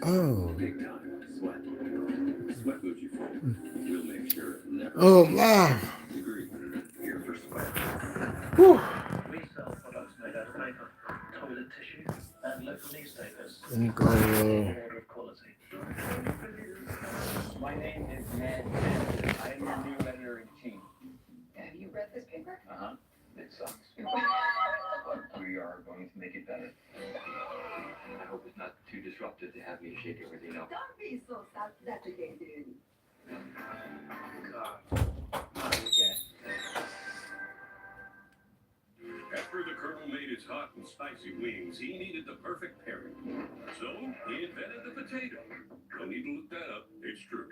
Oh. Big time. Sweat. Sweat moves you forward. We'll make sure it never. Oh, wow. Degree. Here for sweat. Whew. We sell products made out of paper, toilet tissue, and local newspapers. Let me go. Order of quality. My name is Ned. I am your new editor-in-chief. Have you read this paper? Uh-huh. It sucks. But we are going to make it better. I hope it's not too disruptive to have me shake everything up. Don't be so self-deprecating. God. Not again. After the Colonel made his hot and spicy wings, he needed the perfect pairing. So he invented the potato. No need to look that up. It's true.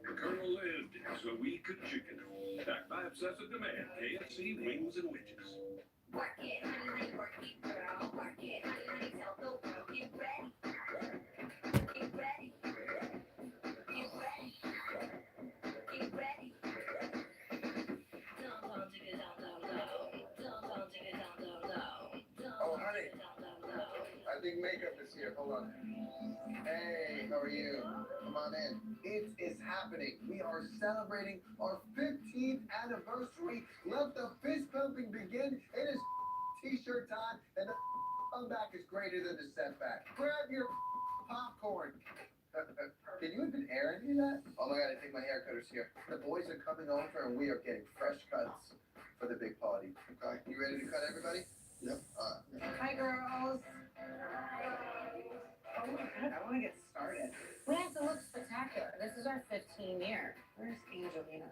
The Colonel lived so we could chicken. Backed by obsessive demand, KFC wings and witches. Work it, girl. Work it. Tell the world get ready. Get ready. Get ready. Get ready. Oh, honey. I think makeup is here. Hold on. Hey, how are you? Come on in. It is happening. We are celebrating our 15th anniversary. Let the fist pumping begin. It is t-shirt time, and the comeback is greater than the setback. Grab your popcorn. Can you even air any of that? Oh my god, I think my hair cutter's here. The boys are coming over and we are getting fresh cuts for the big party. Okay, you ready to cut everybody? Yep. Hi, girls. Oh my god, I want to get started. We have to look spectacular. This is our 15th year. Where's Angelina?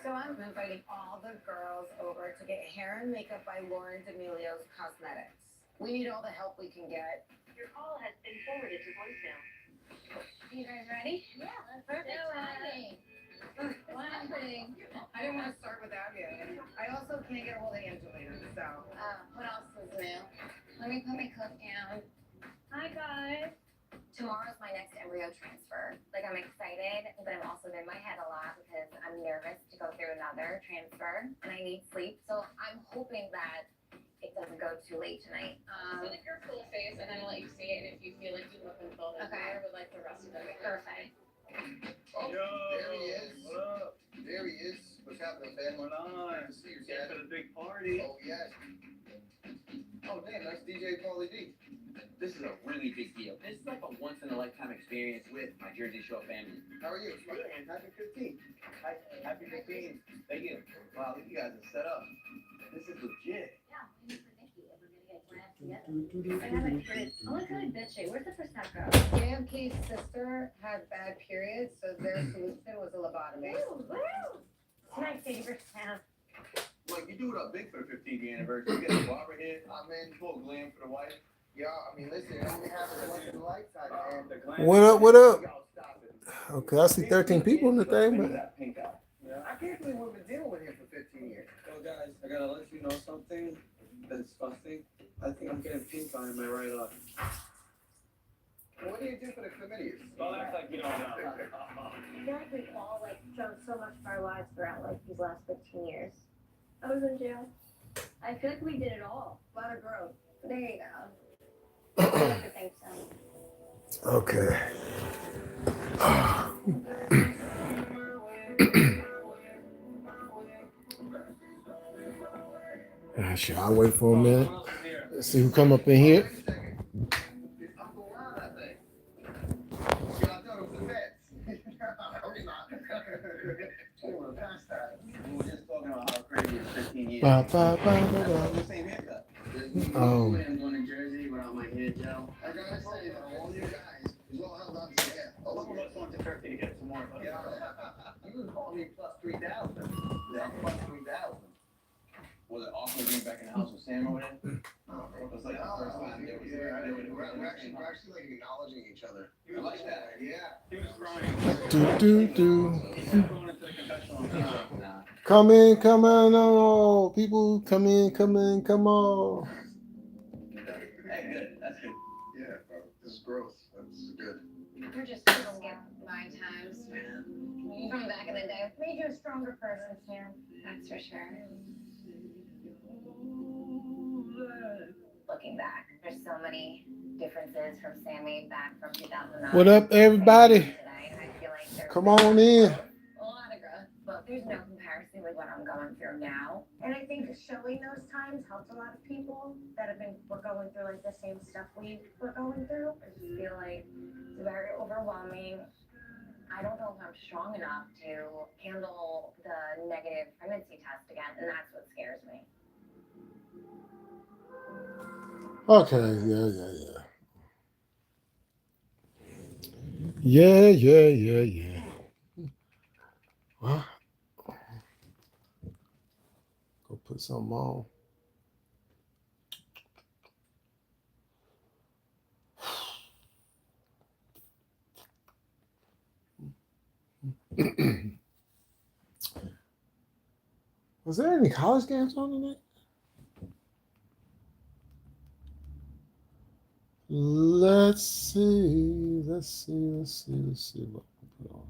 So I'm inviting all the girls over to get hair and makeup by Lauren D'Amelio's Cosmetics. We need all the help we can get. Your call has been forwarded to voicemail. You guys ready? Yeah, Perfect timing. What's happening? I didn't want to start without you. I also can't get a hold of Angelina, so. What else is new? Let me put my coat down. Hi, guys. Tomorrow's my next embryo transfer. Like, I'm excited, but I'm also in my head a lot because I'm nervous to go through another transfer and I need sleep. So I'm hoping that it doesn't go too late tonight. Put your full face and then I'll let you see it. And if you feel like you look in full, then Okay. with like the rest of the video. Perfect. Oh, Yo, there he is. What up? There he is. What's happening, man? What's going on? Good to see you, Here Dad. for the big party. Oh, yes. Oh, damn, that's DJ Paulie D. This is a really big deal. This is like a once-in-a-lifetime experience with my Jersey Shore family. How are you? Man, happy 15th. Happy 15th. Thank you. Wow, look, you guys are set up. This is legit. Yeah, we need for Nikki if we're gonna get plans together. I haven't heard. Oh, look really bitchy. Where's the Prosecco? JFK's sister had bad periods, so their solution was a lobotomy. Woo, woo. It's my favorite sound. Look, you do it up big for the 15th year anniversary. You get a barber here. I'm in. Full glam for the wife. Yeah, I mean, listen, it only happens once in a lifetime, man. The glam. What up? What up? Yo, stop it. Okay, I see 13 people in the thing, but That pink eye. I can't believe we've been dealing with him for 15 years. Yo guys, I gotta let you know something that's disgusting. I think I'm getting pink eye in my right eye. What do you do for the committees? Well, that's like, you know, I feel like we've all like done so much of our lives throughout like these last 15 years. I was in jail. I feel like we did it all. A lot of growth. There you go. I like to think so. okay. Shall I wait for a minute? Let's see who come up in here. Uncle Ron, I think. Yeah, I thought it was the feds. Hopefully not. I don't want to pass that. We were just talking about how crazy it's 15 years. Ba, ba, ba, ba, That's ba. all the same haircut. Um, I'm going to Jersey without my hair gel. I gotta say, all you guys, is all held on to the hair. Oh, look, let's go to Turkey to get some more. Yeah. You would call me plus 3,000. Yeah, plus 3,000. Was it awkward being back in the house with Sam over there? It was like the first time they were there. We're actually like acknowledging each other. I like that. Yeah. He was crying. do, do, do. He's going into the confessional. Nah. Come in, come on, oh, people, come in, come in, come on. Hey, good. That's good. Yeah, bro. This is growth. This is good. You're just gonna get my times. From back in the day. Made you a stronger person, Sam. That's for sure. Looking back, there's so many differences from Sammy back from 2009. What up, everybody? Today, and I feel like there's Come on in. a lot of growth, but there's no comparison with what I'm going through now. And I think showing those times helped a lot of people that were going through like the same stuff we were going through. I just feel like it's very overwhelming. I don't know if I'm strong enough to handle the negative pregnancy test again, and that's what scares me. Okay, yeah. Well, go put something on. Was there any college games on tonight? Let's see what we put on.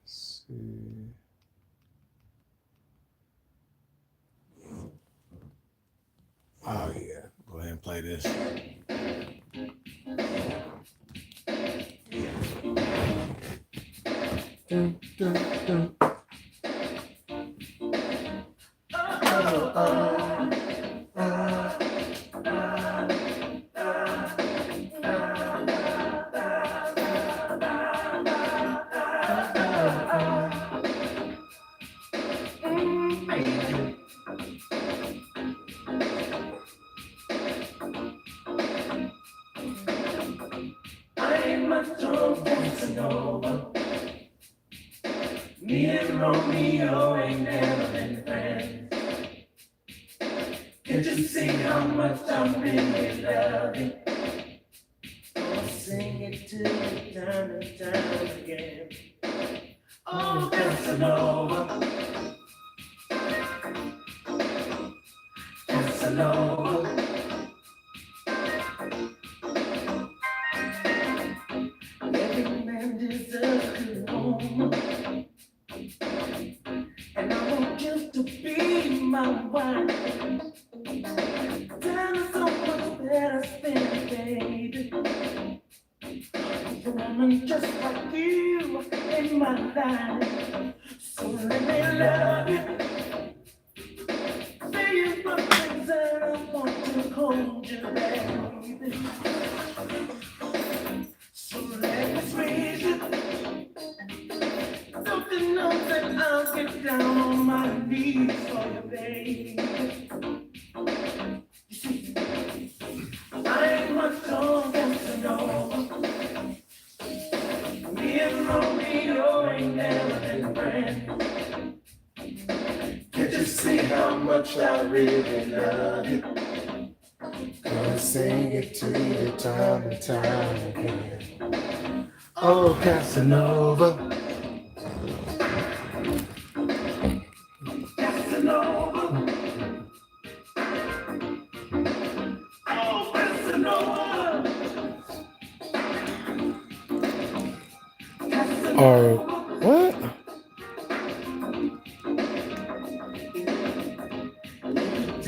See. Oh yeah, go ahead and play this. Dun, dun, dun. Me and Romeo ain't never been friends. Can't you see how much I'm really loving? I'll sing it to you time and time again. Oh, Casanova, Casanova. Every man deserves a good home. And I want you to be my wife. Time is so much better spent, baby. A woman just like you in my life. So let me love you. Say you put things that I want to hold you, baby. So let me squeeze you. Don't you know that I'll get down on my knees for you, baby? You see, I ain't much on Casanova. Me and Romeo ain't never been friends. Can't you see how much I really love you? Gonna sing it to you time and time again. Oh, Casanova. Casanova. Oh, Casanova. Or what?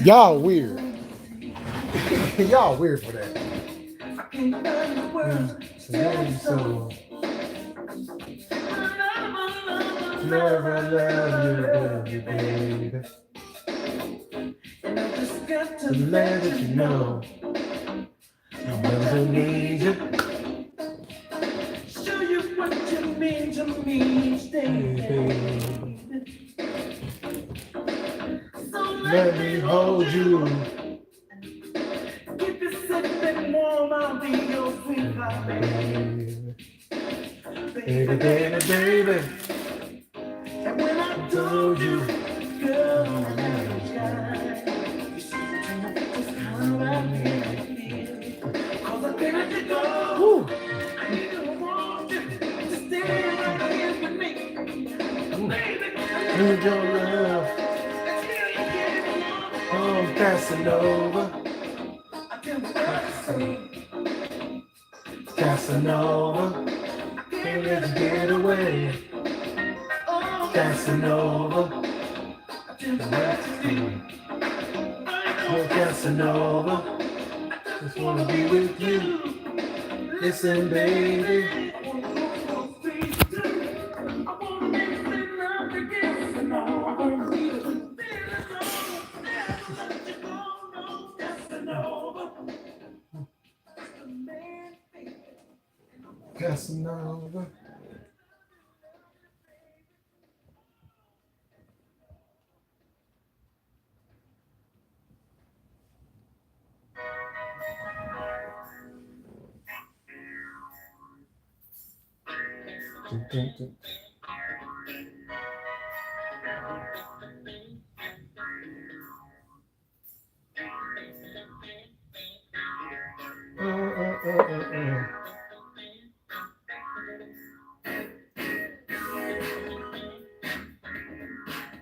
Y'all weird. Y'all weird for that. I can't find the words to tell you so. Never love you, baby. And I just got to Let you know. I never need you. show you what you mean to me each day. So Let me hold you. keep you safe and warm, I'll be your sweetheart, baby. Baby, baby, baby. And when I told you, girl, I never tried, you seem to know just how I really feel. 'Cause I can't let you go. I still want you to stay right here with me. Baby, Let me go, girl. Oh, Casanova. I can't what to say. Casanova. Can't let you get away. Oh, Casanova. I can't what to do. Oh, Casanova. Just wanna be with you. Listen, baby. Casanova.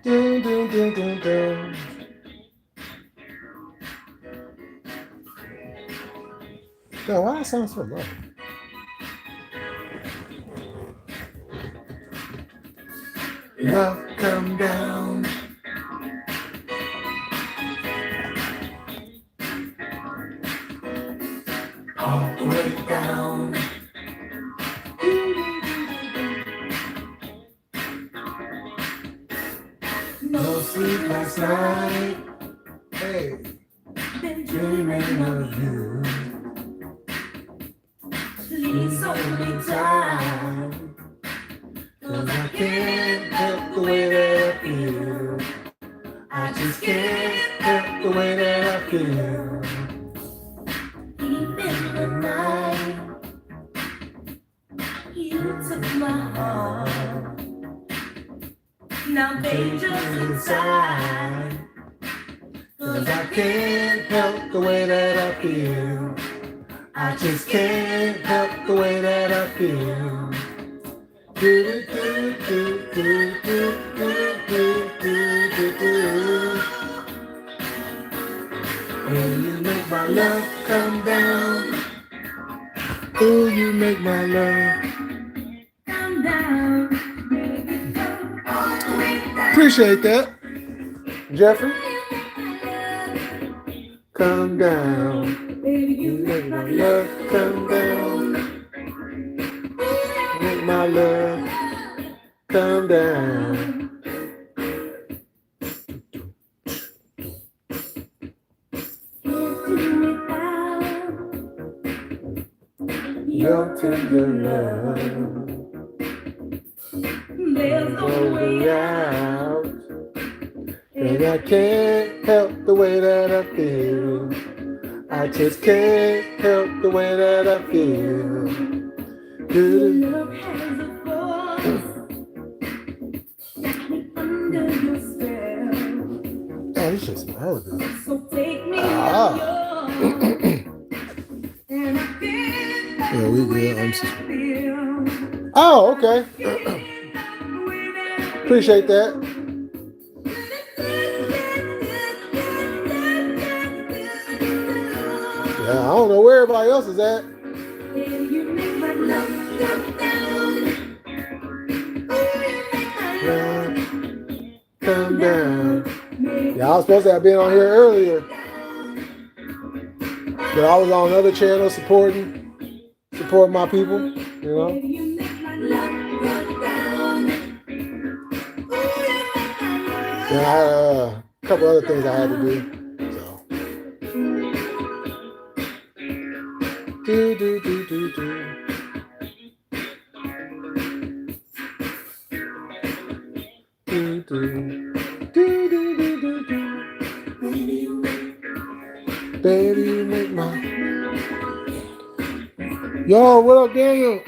Dun, dun, dun, dun, dun. Yo, why that sound so low? Love come down. All the way down. No sleep last night. Hey, been dreaming of you. Please hold me tight. 'Cause I can't help the way that I feel. I just can't help the way that I feel. Deep in the night, you took my heart. Now danger's inside. 'Cause I can't help the way that I feel. I just can't help the way that I feel. Do do do do do do do do do do. And you make my love come down. Oh, you make my love come down. Appreciate that, Jeffrey. Come down. You make my love come down. Make my love come down. Your tender love. There's no way out. And I can't help the way that I feel. I just can't help the way that I feel. Love has a voice. Under your spell. Oh, this shit smells good. So take me and I can't. Yeah, we good. Oh, okay. Appreciate that. Yeah, I don't know where everybody else is at. Come down. Yeah, I was supposed to have been on here earlier, but I was on another channel supporting my people, you know. And I had a couple other things I had to do. Do do do do do. Do do do do do do do. Baby, you make my. Yo, what up, Daniel?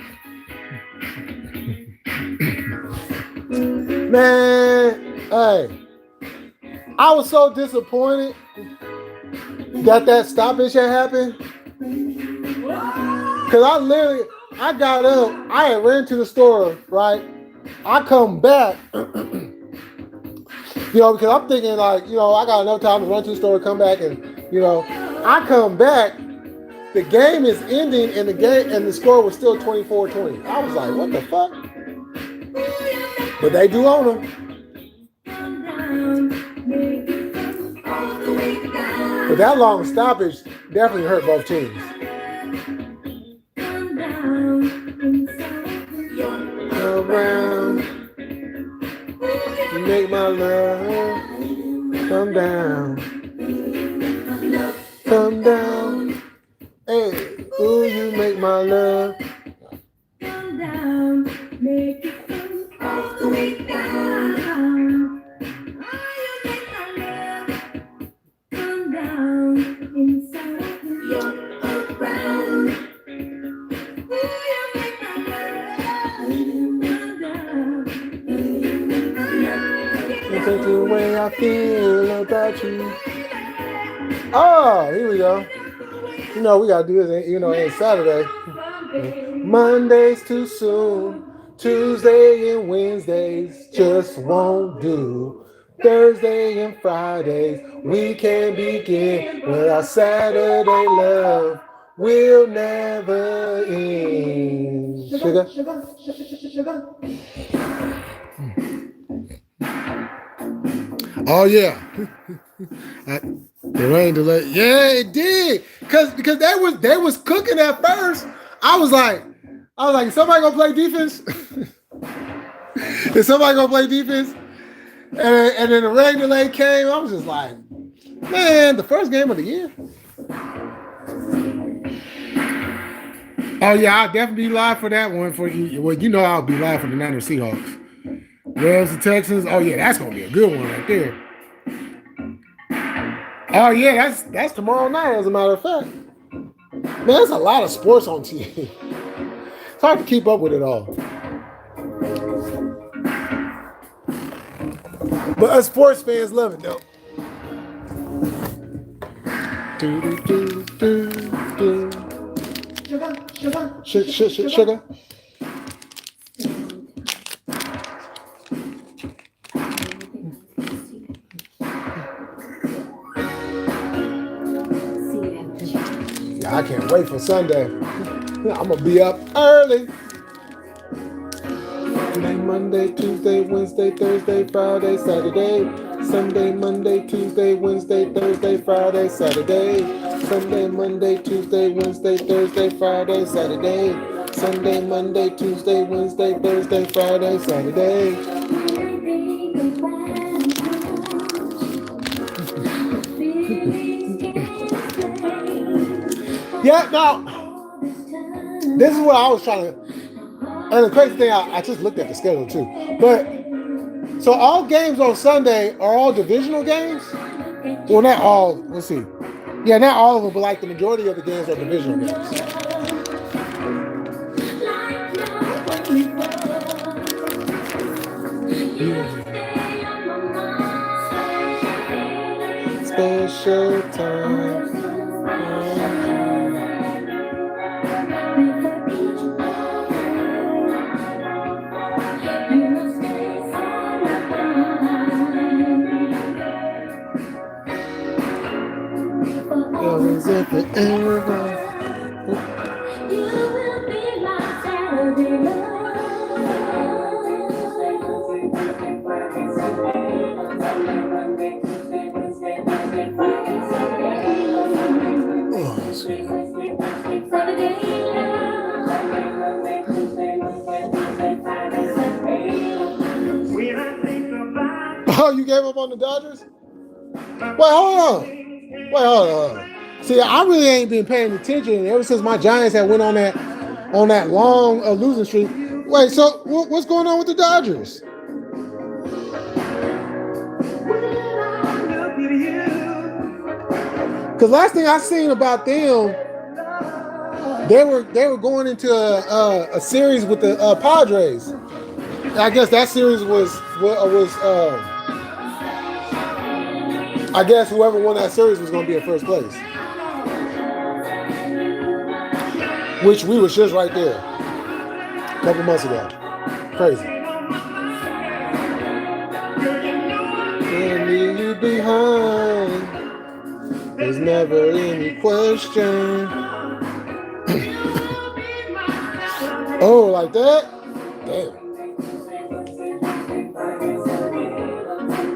Man, hey, I was so disappointed that stoppage had happened. Cause I got up, I had ran to the store, right? I come back, because I'm thinking like, I got enough time to run to the store, come back, and I come back, the game is ending, and the score was still 24-20. I was like, what the fuck? But they do own them. But that long stoppage definitely hurt both teams. Around, you make my love come down, come down. Hey, ooh, you make my love come down, make it come all the way down. Oh, you make my love come down inside your around. Ooh, you make my love. It's the way I feel about you. Oh, here we go. We gotta do this, it's Saturday. Mondays too soon. Tuesday and Wednesdays just won't do. Thursday and Fridays we can begin. But our Saturday love will never end. Sugar. Oh yeah. The rain delay. Yeah, it did. Cause they was cooking at first. I was like, is somebody gonna play defense? Is somebody gonna play defense? And then the rain delay came. I was just like, man, the first game of the year. Oh yeah, I'll definitely be live for that one for you. Well, I'll be live for the Niners Seahawks. Rams and Texans. Oh yeah, that's gonna be a good one right there. Oh yeah, that's tomorrow night, as a matter of fact. Man, there's a lot of sports on TV. It's hard to keep up with it all. But us sports fans love it though. Sugar. I can't wait for Sunday. I'm gonna be up early. Monday, Tuesday, Wednesday, Thursday, Friday, Saturday. Sunday, Monday, Tuesday, Wednesday, Thursday, Friday, Saturday. Sunday, Monday, Tuesday, Wednesday, Thursday, Friday, Saturday. Sunday, Monday, Tuesday, Wednesday, Thursday, Friday, Saturday. Yeah, now, this is what I was trying to, and the crazy thing, I just looked at the schedule too. But, so all games on Sunday are all divisional games? Well, not all, let's see. Yeah, not all of them, but like the majority of the games are divisional games. Special time. Oh, you gave up on the Dodgers? Wait, hold on. See, I really ain't been paying attention ever since my Giants had went on that long losing streak. Wait, so what's going on with the Dodgers? Because last thing I seen about them, they were going into a series with the Padres. I guess that series I guess whoever won that series was going to be in first place. Which we was just right there a couple months ago. Crazy. Can't leave you behind. There's never any question. Oh, like that? Damn.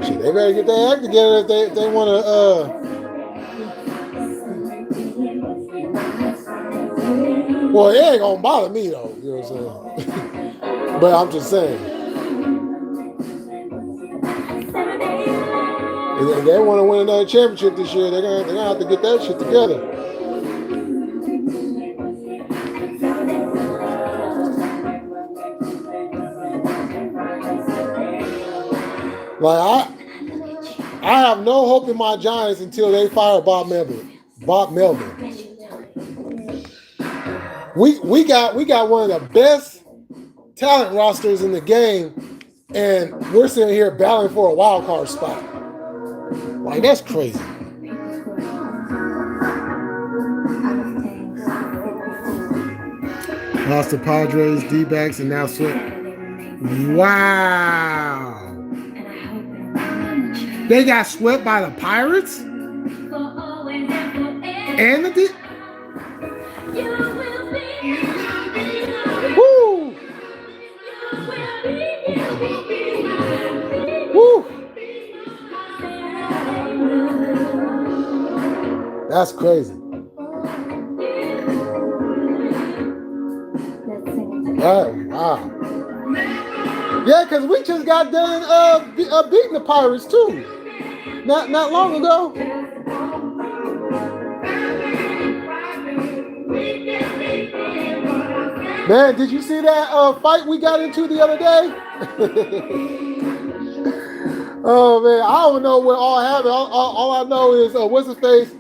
Shit, they better get their act together if they want to. Well, it ain't gonna bother me though. You know what I'm saying? But I'm just saying. If they want to win another championship this year, they're gonna have to get that shit together. Like I have no hope in my Giants until they fire Bob Melvin. We got one of the best talent rosters in the game, and we're sitting here battling for a wild card spot. Like, that's crazy. Lost to Padres, D-backs, and now Swift. Wow. They got swept by the Pirates? And the Woo! Woo! That's crazy. Oh, wow. Yeah, because we just got done beating the Pirates too. Not long ago. Man, did you see that fight we got into the other day? Oh man, I don't know what all happened. All I know is what's his face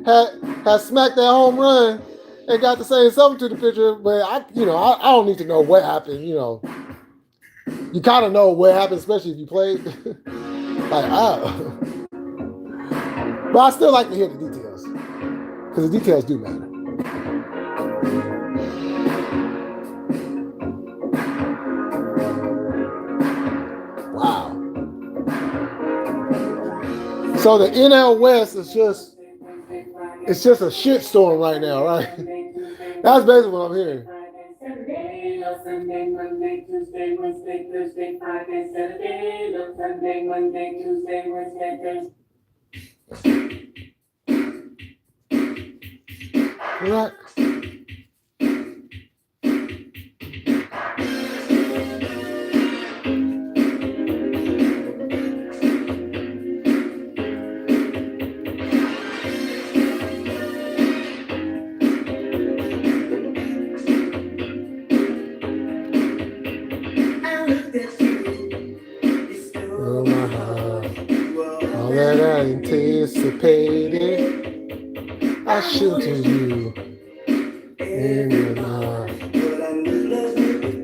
had smacked that home run and got to say something to the pitcher. But I don't need to know what happened. You know, you kind of know what happened, especially if you played. Like, but I still like to hear the details because the details do matter. Wow. So the NL West is just a shitstorm right now, right? That's basically what I'm hearing. Saturday, Sunday, Monday, Tuesday, Wednesday, Thursday, Friday, Saturday, Sunday, Monday, Tuesday, Wednesday, Thursday. Right. Oh my heart, all that I anticipated, I shoot to you in your life.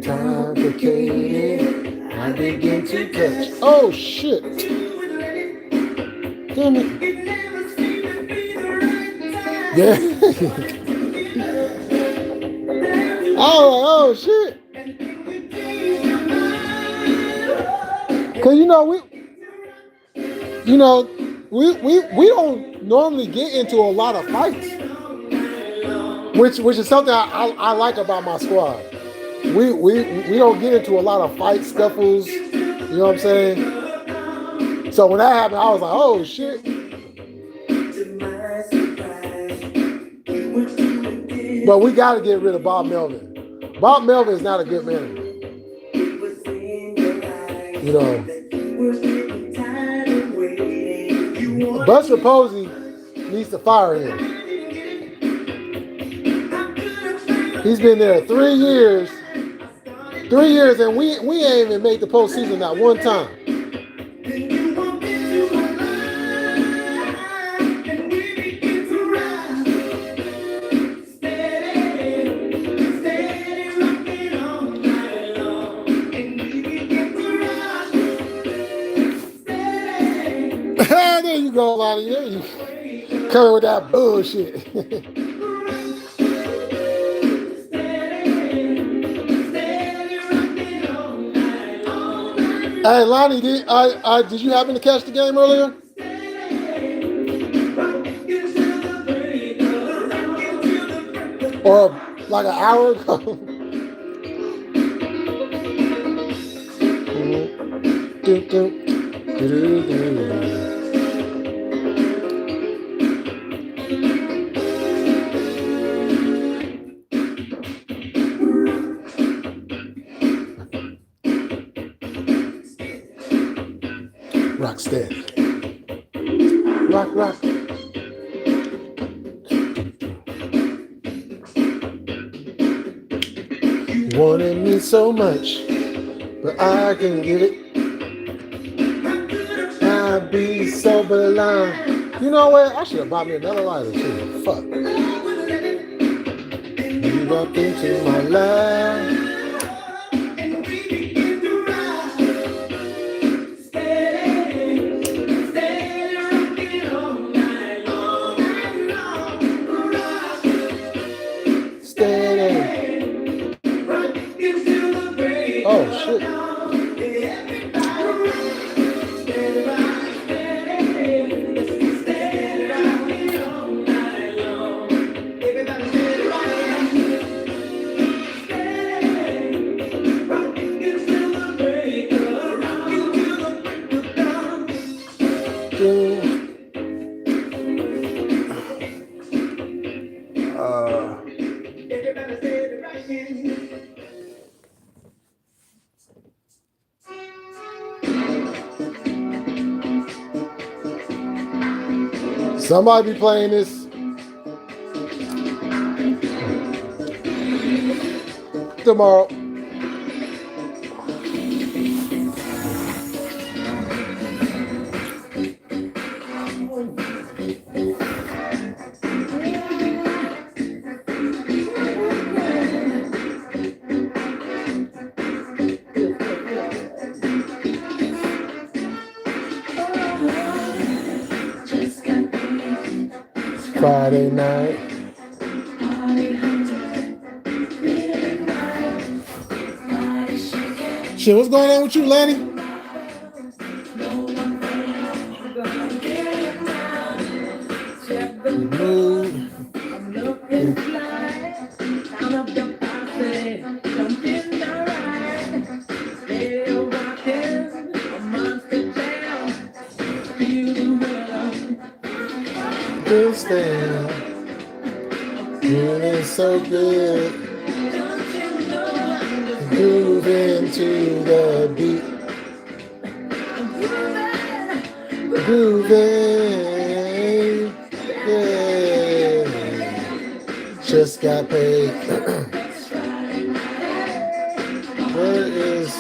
Complicated, I begin to touch. Oh shit! Damn it! Yeah. Oh shit! Cause we don't normally get into a lot of fights, which is something I like about my squad. We don't get into a lot of fight scuffles. You know what I'm saying? So when that happened, I was like, oh shit. But we got to get rid of Bob Melvin. Bob Melvin is not a good manager. You know, Buster Posey needs to fire him. He's been there 3 years. 3 years, and we ain't even made the postseason not one time. go, Lonnie. There you coming with that bullshit. Hey, Lonnie, did you happen to catch the game earlier? Or like an hour ago? Rock steady. Rock, rock. You wanted me so much, but I can get it. I'd be so blind. You know what? I should have bought me another lighter too. Fuck. You walked into my life. Oh shit. Somebody be playing this tomorrow. Friday night. Shit, what's going on with you, Lenny? This thing, feeling so good, grooving to the beat, grooving, yeah, just got paid. Where is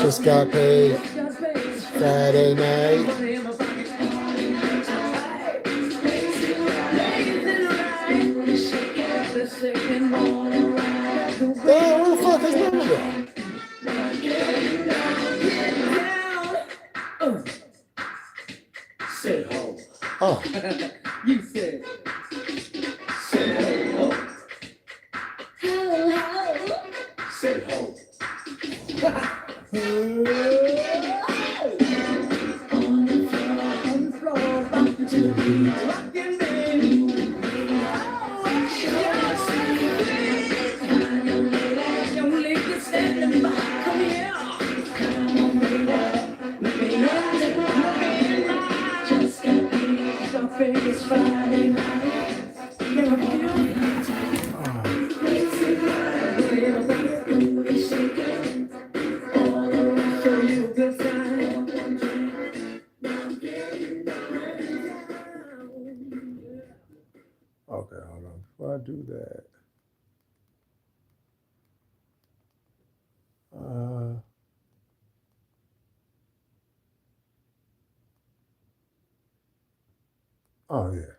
just got paid Friday night. Damn, where the fuck is Mama go? Said ho. Oh. You said. Said ho. Said ho. It's fine. I do that? Oh yeah.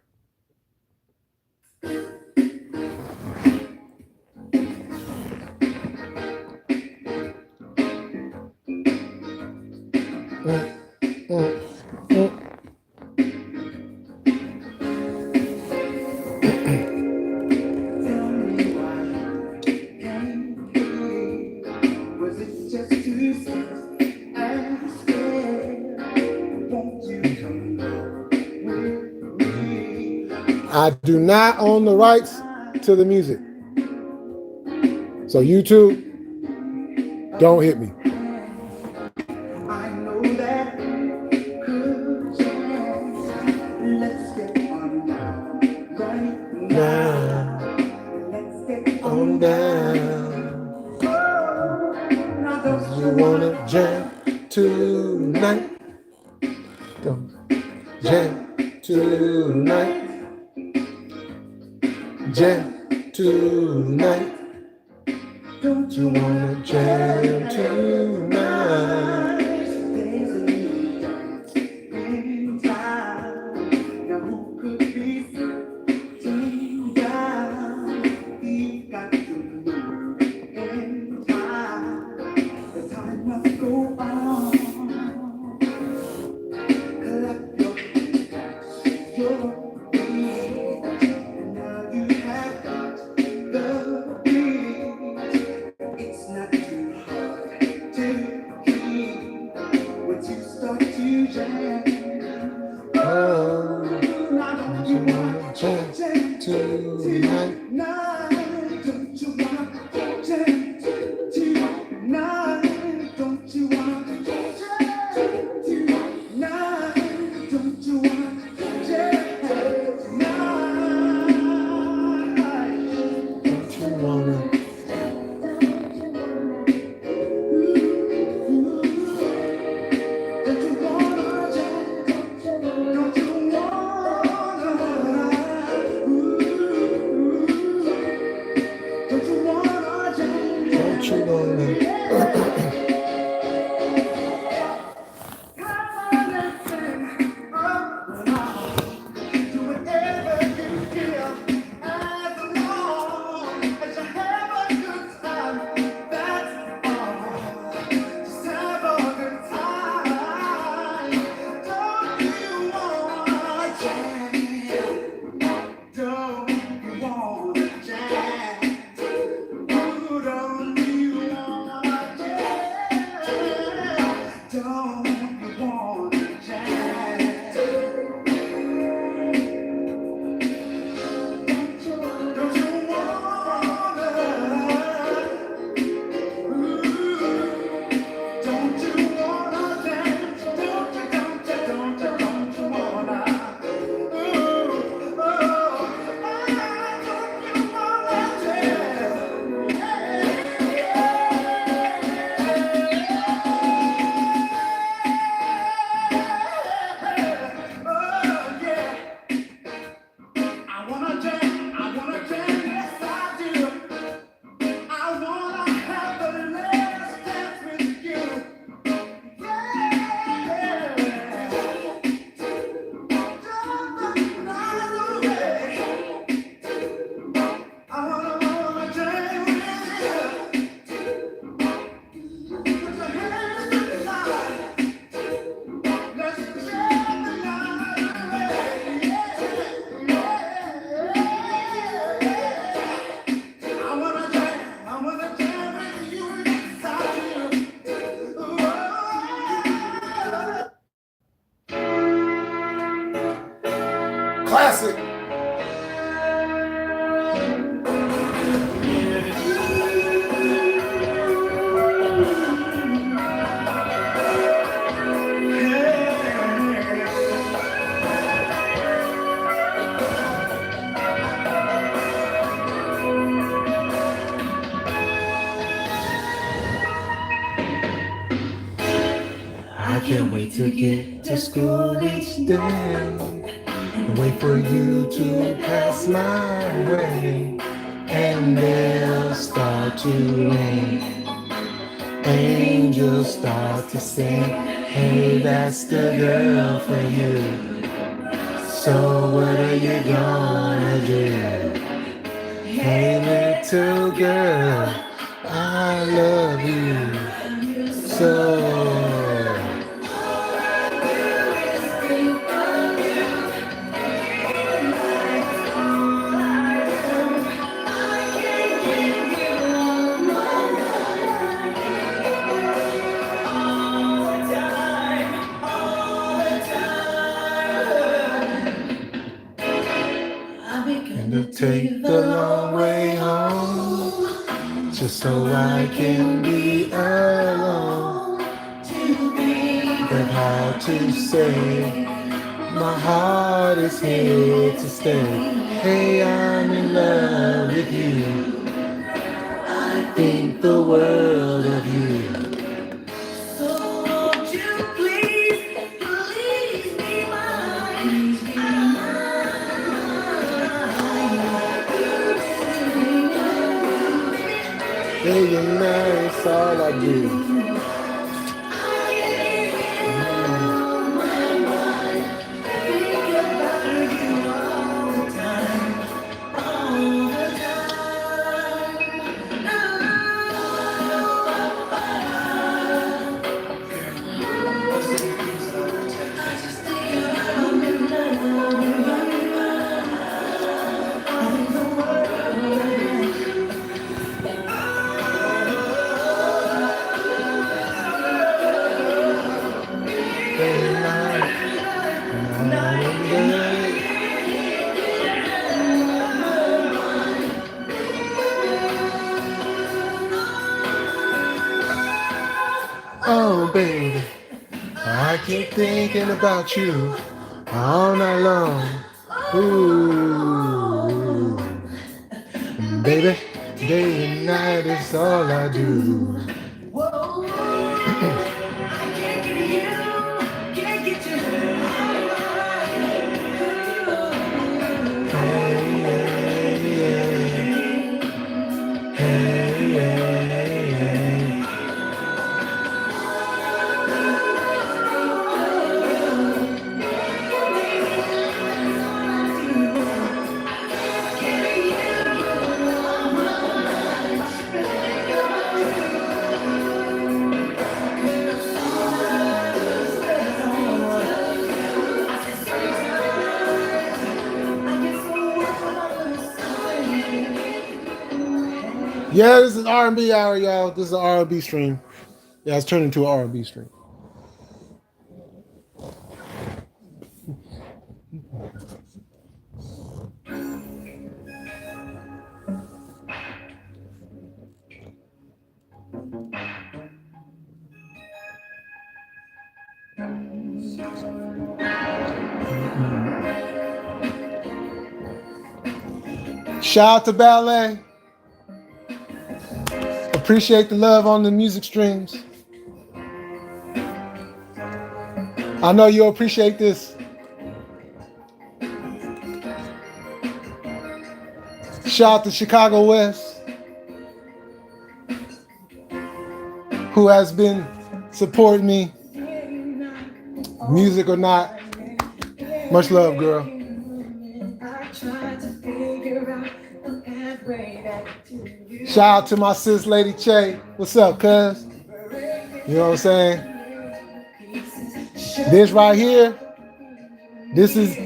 Tell me why can't believe. Was it just too soon and scared? Won't you come with me? I do not own the rights to the music. So YouTube, don't hit me. I know that could chance. Let's get on down right now. Let's get on down. Oh, now don't You wanna jam tonight? Don't jam tonight. Jam tonight. Don't you wanna jam tonight? There's a new dance in town. Now who could be sitting down? You've got to move in time. The time must go on. Collect your feet, your feet. Now you have got the beat. It's not too hard to keep once you start to jam. Oh, Now don't you wanna jam jam tonight. tonight? Don't you wanna jam tonight? Don't you wanna jam tonight? Don't you wanna jam tonight? Don't you wanna? Don't you wanna jam? Don't you wanna jam? Don't you wanna? Classic. I can't wait to get to school each day. and wait for you to pass my way, and they'll start to rain. Angels start to sing, hey, that's the girl for you. So what are you gonna do? Hey, little girl, I love you so. And to take the long way home, just so I can be alone. But hard to say, my heart is here to stay. Hey, I'm in love with you. I think the world of you. So won't you please be mine? Day and night, it's all I do. Oh, baby, I keep thinking about you all night long. Ooh, baby, day and night is all I do. Yeah, this is R&B hour, y'all. This is an R&B stream. Yeah, it's turned into an R&B stream. Shout out to Ballet. Appreciate the love on the music streams. I know you'll appreciate this. Shout out to Chicago West, who has been supporting me, music or not. Much love, girl. Shout out to my sis, Lady Che. What's up, cuz? You know what I'm saying? This right here, this is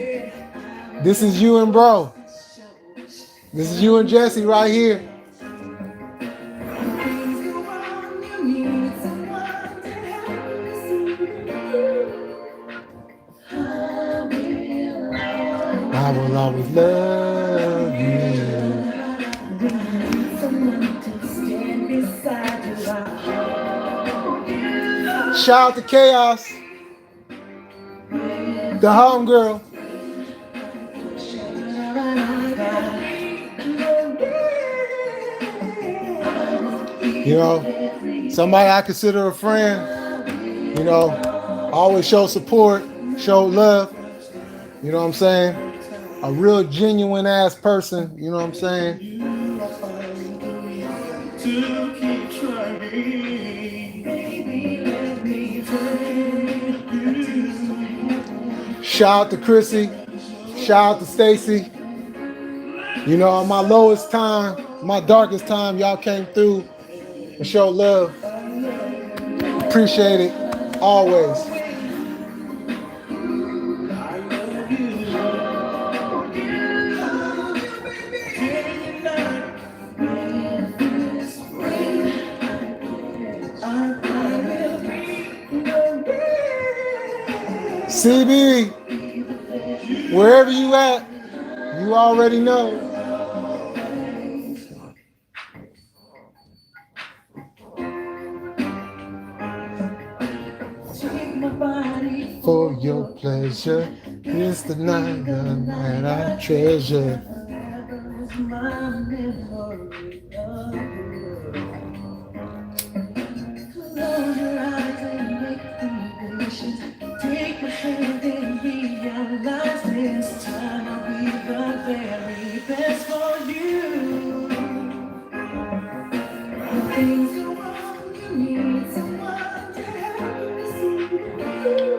you and bro. This is you and Jesse right here. I will always love you. Shout out to Chaos, the homegirl. You know, somebody I consider a friend. You know, always show support, show love. You know what I'm saying? A real genuine ass person. You know what I'm saying? To keep trying, baby, let me tell you. Shout out to Chrissy. Shout out to Stacy. You know, on my lowest time, my darkest time, y'all came through and showed love. Appreciate it. Always. CB, wherever you at, you already know. For your pleasure, it's the night I treasure. Close your eyes and make the wishes. Take my hand and realize this time I'll be the very best for you. When things go wrong, you need someone to help you see you.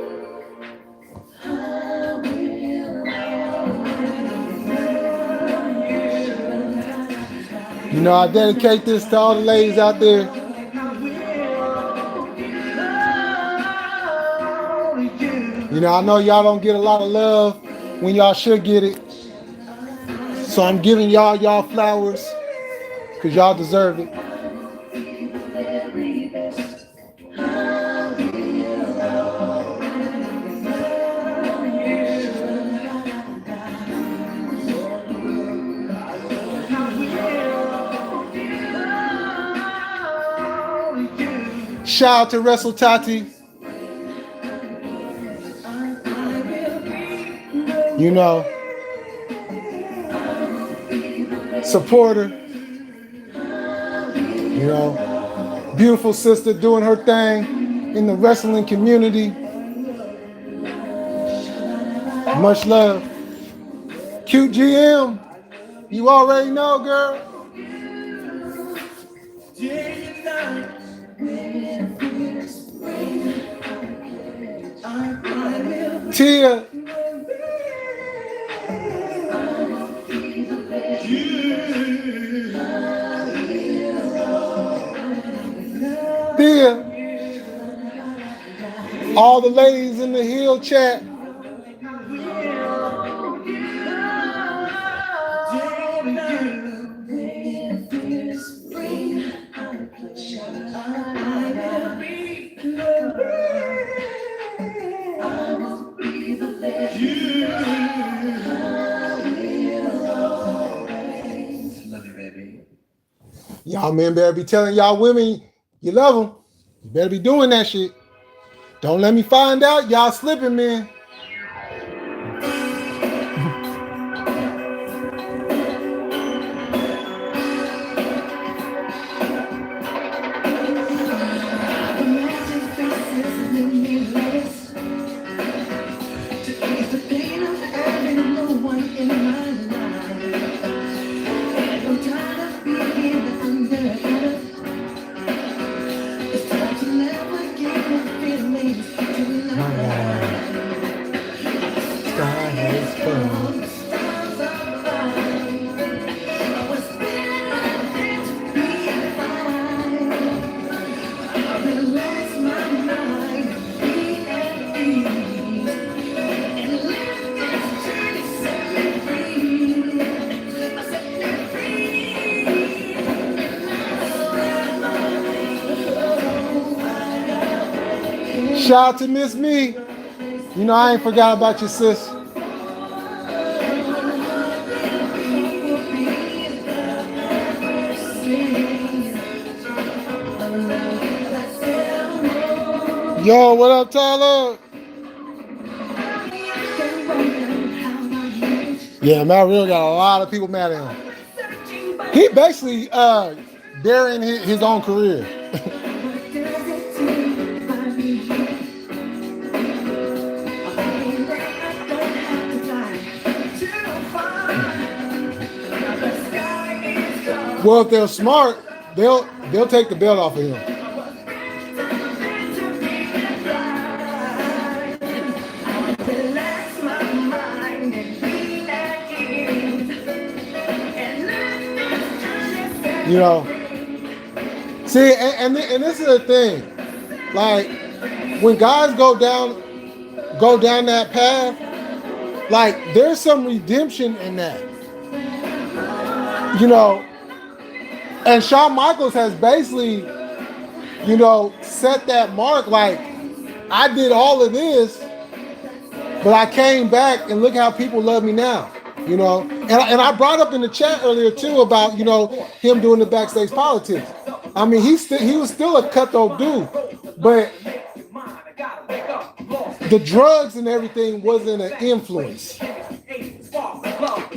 I will. You know, I dedicate this to all the ladies out there. You know, I know y'all don't get a lot of love when y'all should get it. So I'm giving y'all flowers because y'all deserve it. Shout out to Wrestle Tati. You know, supporter. You know, beautiful sister doing her thing in the wrestling community. Much love. Cute GM, you already know, girl. Tia. Tia. All the ladies in the Hill chat. Y'all men better be telling y'all women you love them. You better be doing that shit. Don't let me find out y'all slipping, man. Shout out to Miss Me. You know I ain't forgot about your sis. Yo, what up, Tyler? Yeah, Matt Real got a lot of people mad at him. He basically burying his own career. Well, if they're smart, they'll take the belt off of him. Relax my mind and be at ease. And let You know. See, and this is the thing. Like, when guys go down that path, like, there's some redemption in that. You know, and Shawn Michaels has basically, you know, set that mark. Like, I did all of this, but I came back and look how people love me now. You know, and I brought up in the chat earlier too about, you know, him doing the backstage politics. I mean, he was still a cutthroat dude, but the drugs and everything wasn't an influence.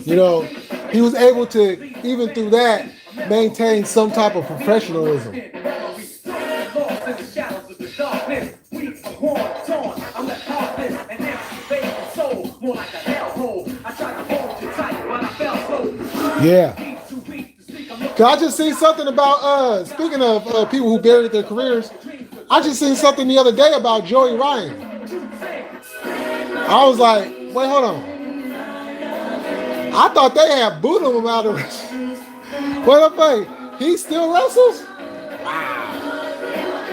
You know, he was able to, even through that, maintain some type of professionalism. Yeah. I just seen something about, speaking of people who buried their careers, I just seen something the other day about Joey Ryan. I was like, wait, hold on. I thought they had booted him out of wrestling. Wait, he still wrestles?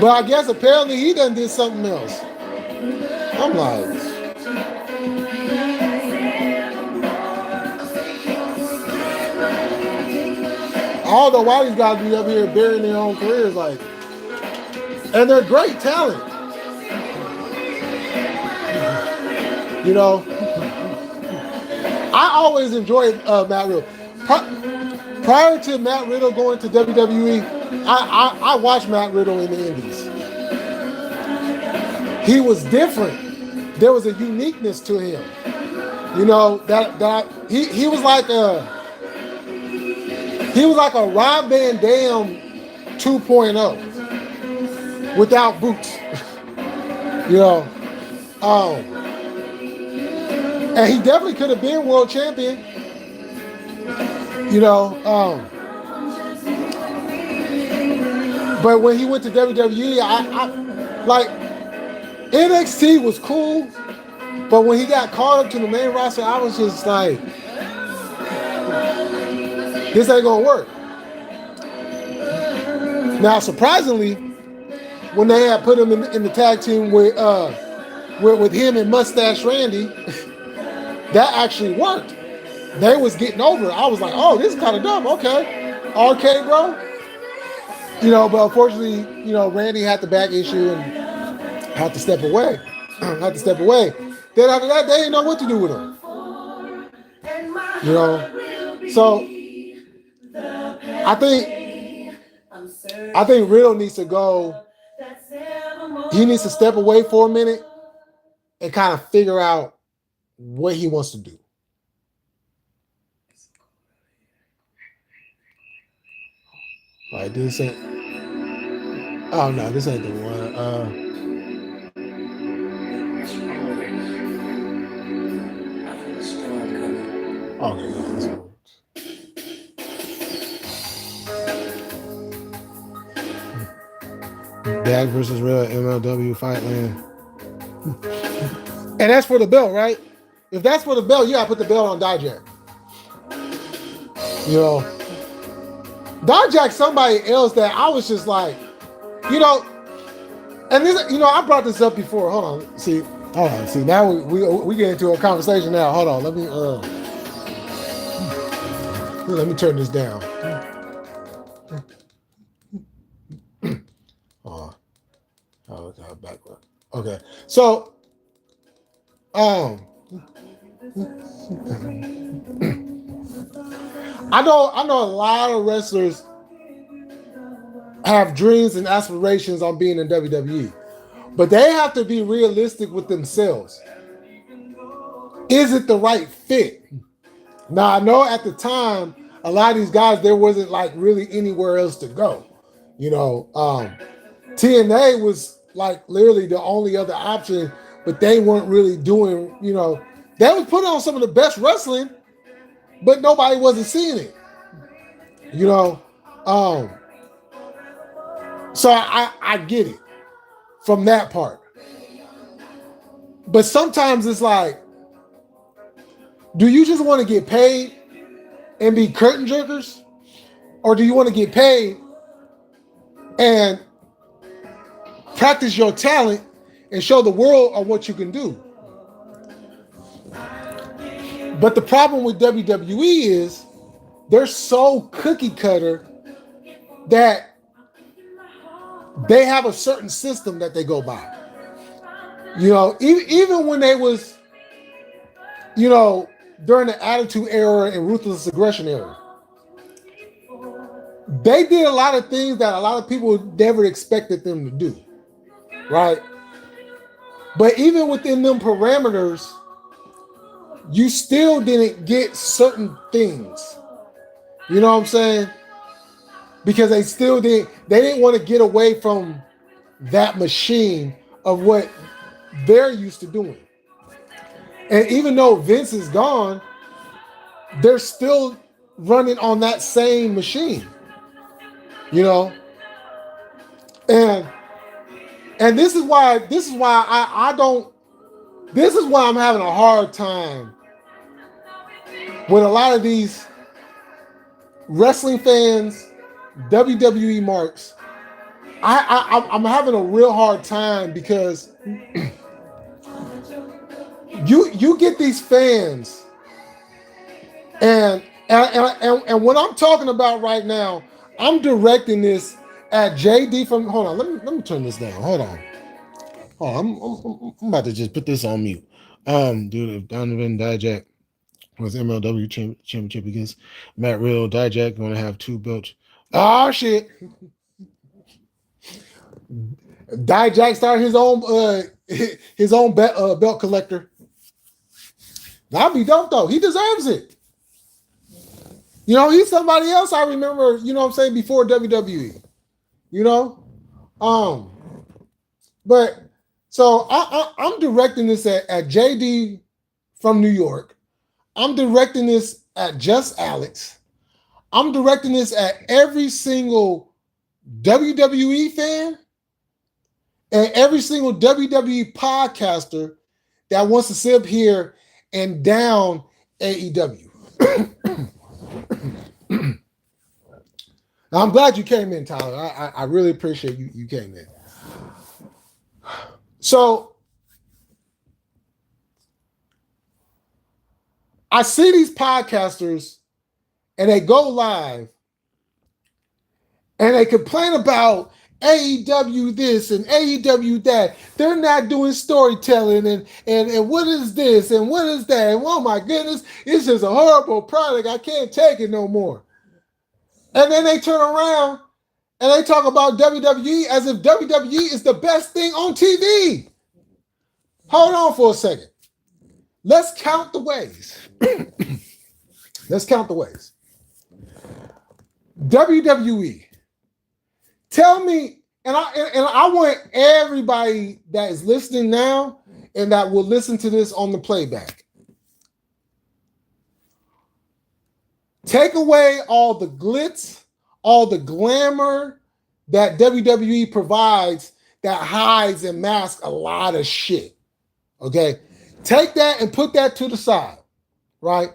But I guess apparently he done did something else. I'm like, I don't know why these guys be up here burying their own careers, like, and they're great talent. You know, I always enjoyed Matt Riddle. Prior to Matt Riddle going to WWE, I watched Matt Riddle in the Indies. He was different. There was a uniqueness to him. You know, that he was like a Rob Van Dam 2.0 without boots. You know, and he definitely could have been world champion. You know, but when he went to WWE, I like, NXT was cool, but when he got called up to the main roster, I was just like, this ain't gonna work. Now, surprisingly, when they had put him in the tag team with him and Mustache Randy, that actually worked. They was getting over it. I was like, oh, this is kind of dumb. Okay, RK, bro. You know, but unfortunately, you know, Randy had the back issue and had to step away. Then after that, they didn't know what to do with him. You know, so I think Riddle needs to go. He needs to step away for a minute and kind of figure out what he wants to do. All right, this ain't. Oh no, this ain't the one. Okay, no, this one. Dag versus Real MLW Fightland. And that's for the belt, right? If that's for the belt, you gotta put the belt on Dijak. You know, Dijak somebody else that I was just like, you know, and this, you know, I brought this up before. Hold on, see, now we get into a conversation now. Hold on, let me turn this down. Backward. Okay, so I know a lot of wrestlers have dreams and aspirations on being in WWE, but they have to be realistic with themselves. Is it the right fit? Now, I know at the time, a lot of these guys, there wasn't like really anywhere else to go. You know, TNA was like literally the only other option, but they weren't really doing, you know, they was putting on some of the best wrestling, but nobody wasn't seeing it. You know, So I get it from that part. But sometimes it's like, do you just want to get paid and be curtain jerkers? Or do you want to get paid and practice your talent and show the world on what you can do? But the problem with WWE is they're so cookie cutter that they have a certain system that they go by. You know, even when they was, you know, during the Attitude Era and Ruthless Aggression era, they did a lot of things that a lot of people never expected them to do, right? But even within them parameters, you still didn't get certain things. You know what I'm saying? Because they didn't want to get away from that machine of what they're used to doing. And even though Vince is gone, they're still running on that same machine. You know? And this is why I'm having a hard time with a lot of these wrestling fans, WWE marks. I'm having a real hard time because you get these fans, and what I'm talking about right now, I'm directing this at JD from. Hold on, let me turn this down. Hold on. I'm about to just put this on mute. Dude, if Donovan Dijak was MLW championship against Matt Riddle, Dijak going to have 2 belts. Oh shit! Dijak started his own belt collector. That'd be dope though. He deserves it. You know, he's somebody else I remember, you know what I'm saying, before WWE. You know? But so I'm directing this at JD from New York. I'm directing this at Just Alex. I'm directing this at every single WWE fan and every single WWE podcaster that wants to sit up here and down AEW. Now, I'm glad you came in, Tyler. I really appreciate you came in. So I see these podcasters and they go live and they complain about AEW this and AEW that. They're not doing storytelling and what is this and what is that? And oh my goodness, it's just a horrible product. I can't take it no more. And then they turn around and they talk about WWE as if WWE is the best thing on TV. Hold on for a second. Let's count the ways. Let's count the ways. WWE. Tell me, and I want everybody that is listening now and that will listen to this on the playback. Take away all the glitz, all the glamour that WWE provides that hides and masks a lot of shit. Okay? Take that and put that to the side, right?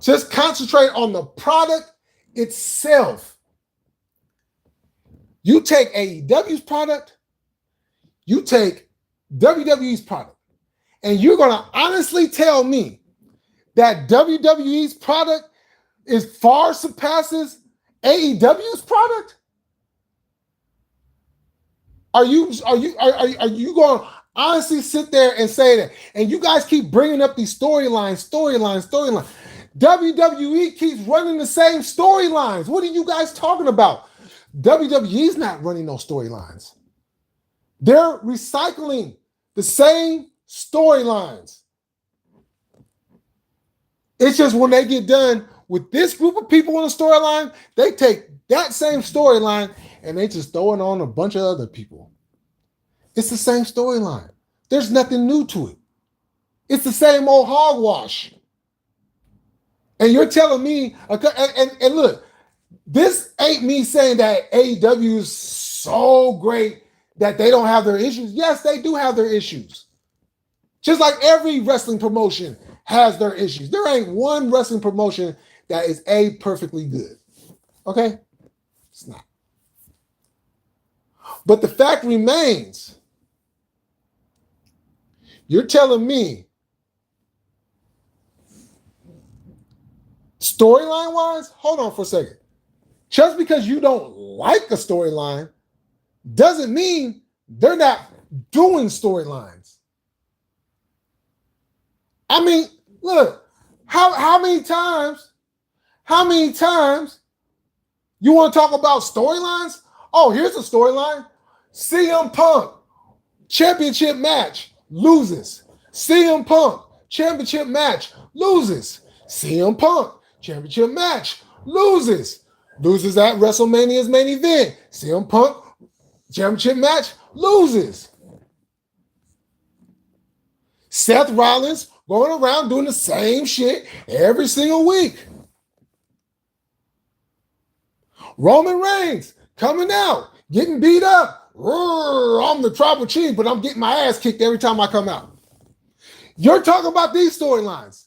Just concentrate on the product itself. You take AEW's product, you take WWE's product, and you're going to honestly tell me that WWE's product is far surpasses AEW's product? Are you going to honestly sit there and say that? And you guys keep bringing up these storylines. WWE keeps running the same storylines. What are you guys talking about? WWE's not running those storylines. They're recycling the same storylines. It's just when they get done with this group of people in the storyline, they take that same storyline and they just throw it on a bunch of other people. It's the same storyline. There's nothing new to it. It's the same old hogwash. And you're telling me, and look, This ain't me saying that AEW is so great that they don't have their issues. Yes, they do have their issues. Just like every wrestling promotion has their issues. There ain't one wrestling promotion that is perfectly good. Okay? It's not. But the fact remains, you're telling me, storyline wise, hold on for a second. Just because you don't like a storyline doesn't mean they're not doing storylines. I mean, look, how many times you want to talk about storylines? Oh, here's a storyline. CM Punk, championship match, loses. CM Punk, championship match, loses. CM Punk, championship match, loses. Loses at WrestleMania's main event. CM Punk, championship match, loses. Seth Rollins going around doing the same shit every single week. Roman Reigns coming out, getting beat up. I'm the tribal chief, but I'm getting my ass kicked every time I come out. You're talking about these storylines.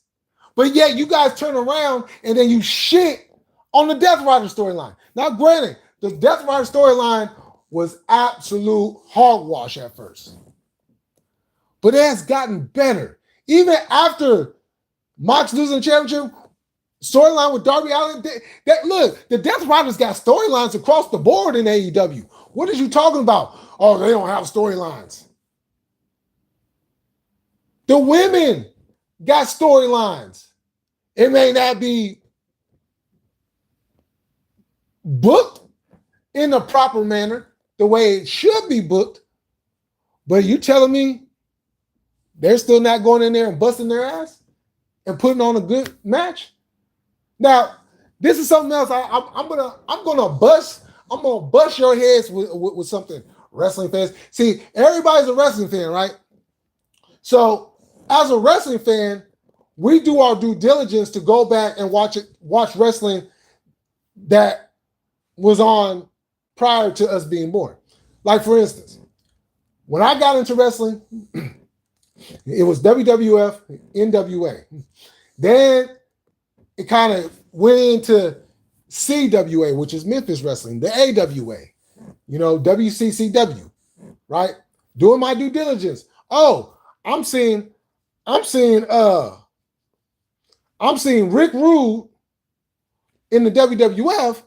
But yet you guys turn around and then you shit on the Death Rider storyline. Now, granted, the Death Rider storyline was absolute hogwash at first. But it has gotten better. Even after Mox losing the championship, storyline with Darby Allin, look, the Death Riders got storylines across the board in AEW. What are you talking about? Oh, they don't have storylines. The women got storylines. It may not be booked in a proper manner, the way it should be booked, but you telling me they're still not going in there and busting their ass and putting on a good match? Now, this is something else. I'm gonna bust your heads with something, wrestling fans. See, everybody's a wrestling fan, right? So, as a wrestling fan, we do our due diligence to go back and watch wrestling that was on prior to us being born. Like, for instance, when I got into wrestling, it was WWF, NWA. Then it kind of went into CWA, which is Memphis Wrestling, the AWA, WCCW, right? Doing my due diligence. Oh, I'm seeing Rick Rude in the WWF,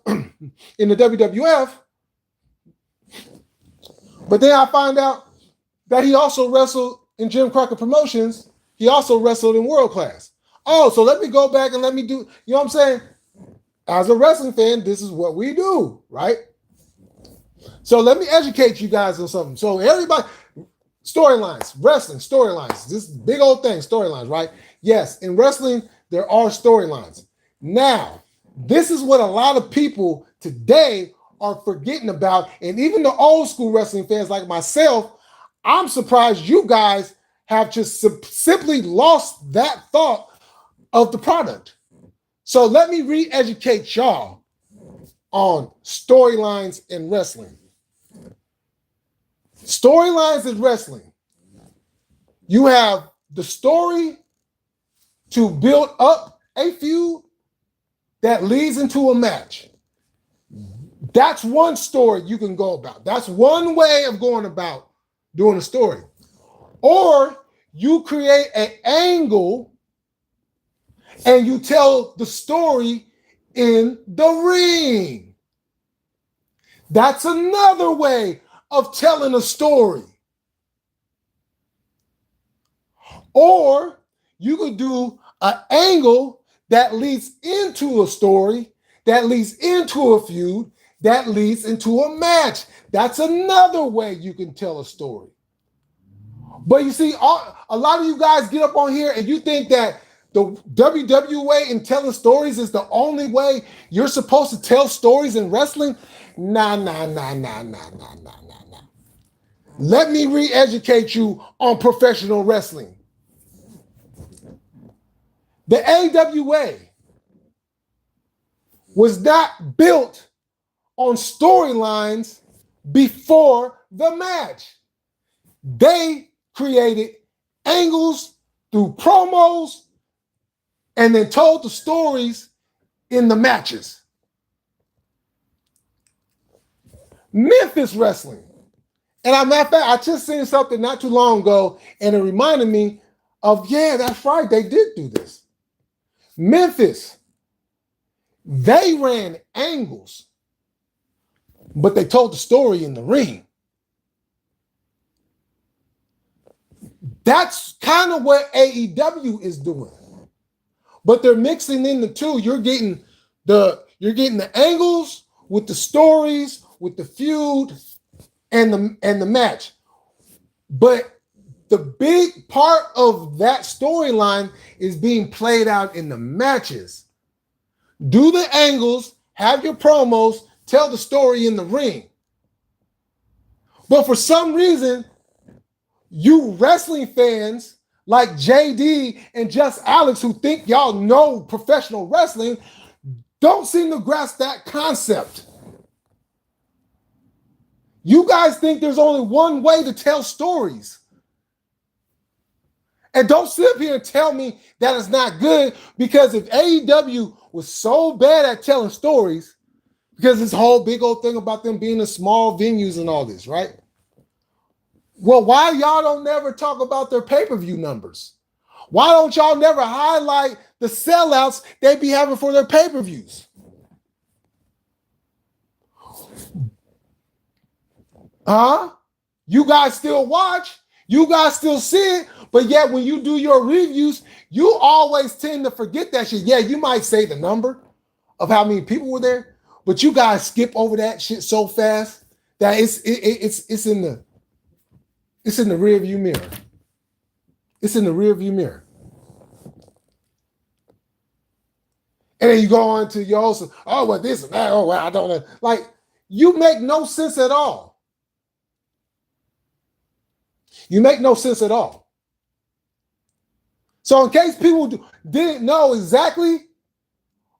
but then I find out that he also wrestled in Jim Crockett Promotions. He also wrestled in World Class. Oh, so let me go back and let me do, you know what I'm saying? As a wrestling fan, this is what we do, right? So let me educate you guys on something. So everybody, storylines, wrestling, storylines, this big old thing, storylines, right? Yes, in wrestling, there are storylines. Now, this is what a lot of people today are forgetting about. And even the old school wrestling fans like myself, I'm surprised you guys have just simply lost that thought of the product. So let me re-educate y'all on storylines in wrestling. Storylines in wrestling. You have the story to build up a feud that leads into a match. That's one story you can go about. That's one way of going about doing a story. Or you create an angle and you tell the story in the ring. That's another way of telling a story. Or you could do an angle that leads into a story, that leads into a feud, that leads into a match. That's another way you can tell a story. But you see, a lot of you guys get up on here and you think that the WWE in telling stories is the only way you're supposed to tell stories in wrestling. Nah. Let me re-educate you on professional wrestling. The AWA was not built on storylines before the match. They created angles through promos and then told the stories in the matches. Memphis Wrestling. And I'm not I just seen something not too long ago, and it reminded me of, yeah, that's right, they did do this. Memphis, they ran angles, but they told the story in the ring. That's kind of what AEW is doing. But they're mixing in the two. You're getting the angles with the stories, with the feud, and the match. But the big part of that storyline is being played out in the matches. Do the angles, have your promos, tell the story in the ring. But for some reason, you wrestling fans like JD and Just Alex, who think y'all know professional wrestling, don't seem to grasp that concept. You guys think there's only one way to tell stories. And don't sit up here and tell me that it's not good, because if AEW was so bad at telling stories, because this whole big old thing about them being in small venues and all this, right? Well, why y'all don't never talk about their pay-per-view numbers? Why don't y'all never highlight the sellouts they be having for their pay-per-views? Huh? You guys still watch, you guys still see it, but yet when you do your reviews, you always tend to forget that shit. Yeah, you might say the number of how many people were there, but you guys skip over that shit so fast that it's in the rear view mirror. It's in the rear view mirror. And then you go on to your host, oh, well, this and that, oh, well, I don't know. Like, you make no sense at all. You make no sense at all. So in case people didn't know exactly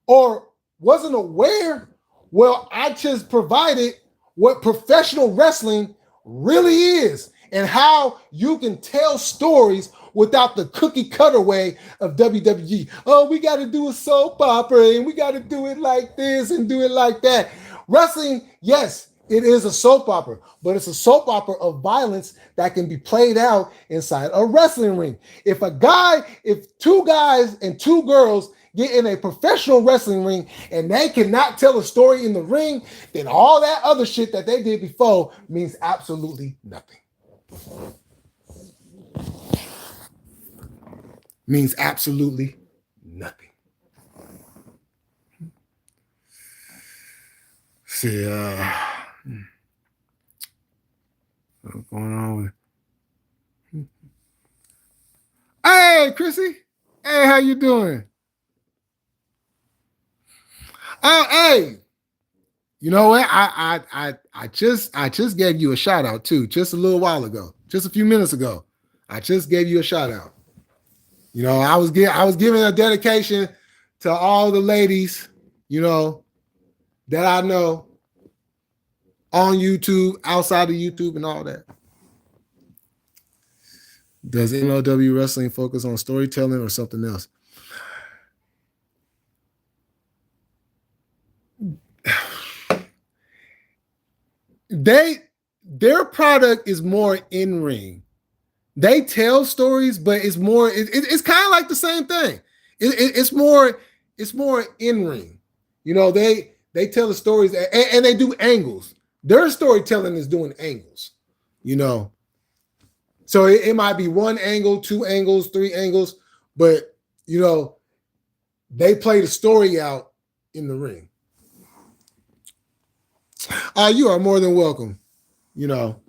or wasn't aware, well, I just provided what professional wrestling really is and how you can tell stories without the cookie cutter way of WWE. Oh, we got to do a soap opera and we got to do it like this and do it like that. Wrestling, yes, it is a soap opera, but it's a soap opera of violence that can be played out inside a wrestling ring. If two guys and two girls get in a professional wrestling ring and they cannot tell a story in the ring, then all that other shit that they did before means absolutely nothing. Means absolutely nothing. See, what's going on with? Hey, Chrissy. Hey, how you doing? Oh, hey. You know what? I just gave you a shout out too, just a little while ago, just a few minutes ago. I just gave you a shout out. You know, I was giving a dedication to all the ladies, you know, that I know on YouTube, outside of YouTube, and all that. Does MLW Wrestling focus on storytelling or something else? Their product is more in ring. They tell stories, but it's more. It's kind of like the same thing. It's more in ring. You know, they tell the stories and they do angles. Their storytelling is doing angles. You know, so it might be one angle, two angles, three angles, but you know, they play the story out in the ring. You are more than welcome. You know,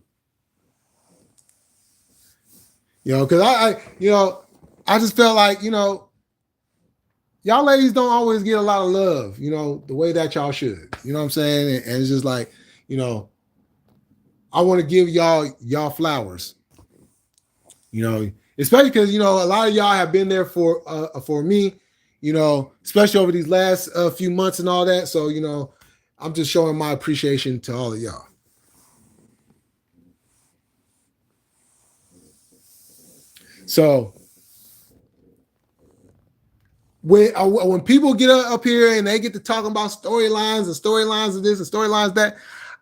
because I just felt like, you know, y'all ladies don't always get a lot of love, you know, the way that y'all should. You know what I'm saying? And it's just like, you know, I want to give y'all flowers. You know, especially because, you know, a lot of y'all have been there for me, you know, especially over these last few months and all that. So, you know, I'm just showing my appreciation to all of y'all. So when people get up here and they get to talking about storylines and storylines of this and storylines that,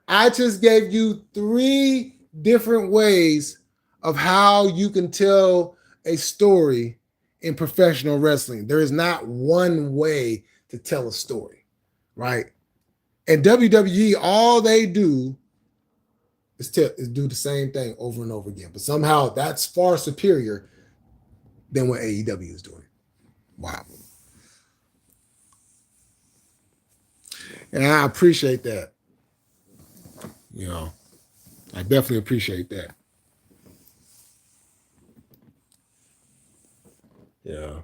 I just gave you 3 different ways of how you can tell a story in professional wrestling. There is not one way to tell a story, right? And WWE, all they do is do the same thing over and over again. But somehow that's far superior than what AEW is doing. Wow. And I appreciate that. You know, I definitely appreciate that. Yeah.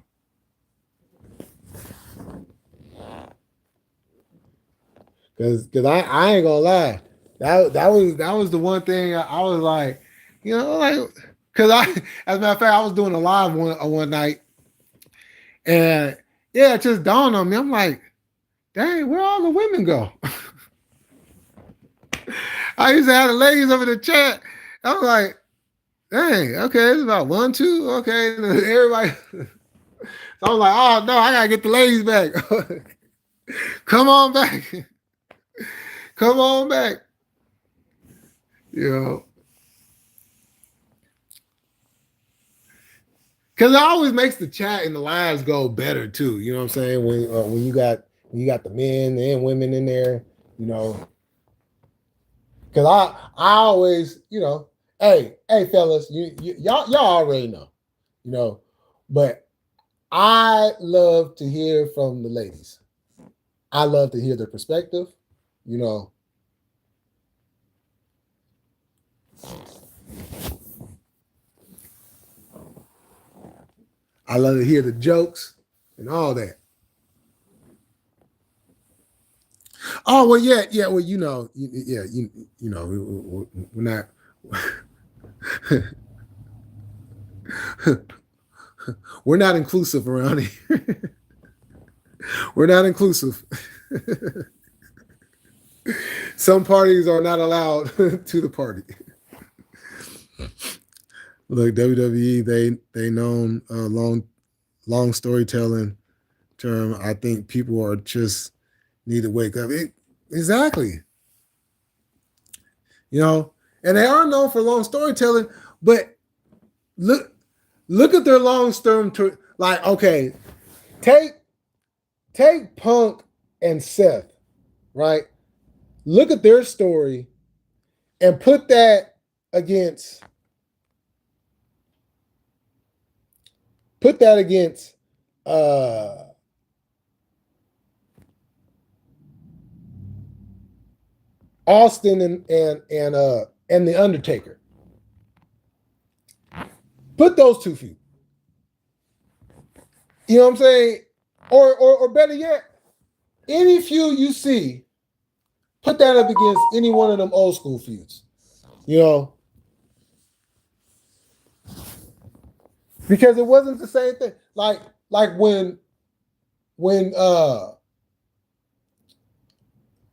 Cause I ain't gonna lie. That was the one thing I was like, you know, like, cause as a matter of fact, I was doing a live one night, and yeah, it just dawned on me. I'm like, dang, where all the women go? I used to have the ladies over the chat. I was like, dang, okay, it's about 1, 2, okay, everybody. So I was like, oh no, I gotta get the ladies back. Come on back. Come on back. You know. Because it always makes the chat and the lives go better too. You know what I'm saying? When you got the men and women in there, you know. Because I always, you know, hey fellas, y'all already know, you know, but I love to hear from the ladies. I love to hear their perspective, you know. I love to hear the jokes and all that. Oh well, yeah. Well, you know, you know, we're not. We're not inclusive around here. We're not inclusive. Some parties are not allowed to the party. Look, WWE, they known long storytelling term. I think people are just need to wake up. Exactly. You know, and they are known for long storytelling, but look at their long term. Like, okay, take Punk and Seth, right? Look at their story and put that against Austin and the Undertaker. Put those 2 feud. You know what I'm saying? Or better yet, any feud you see, put that up against any one of them old school feuds. You know? Because it wasn't the same thing. Like when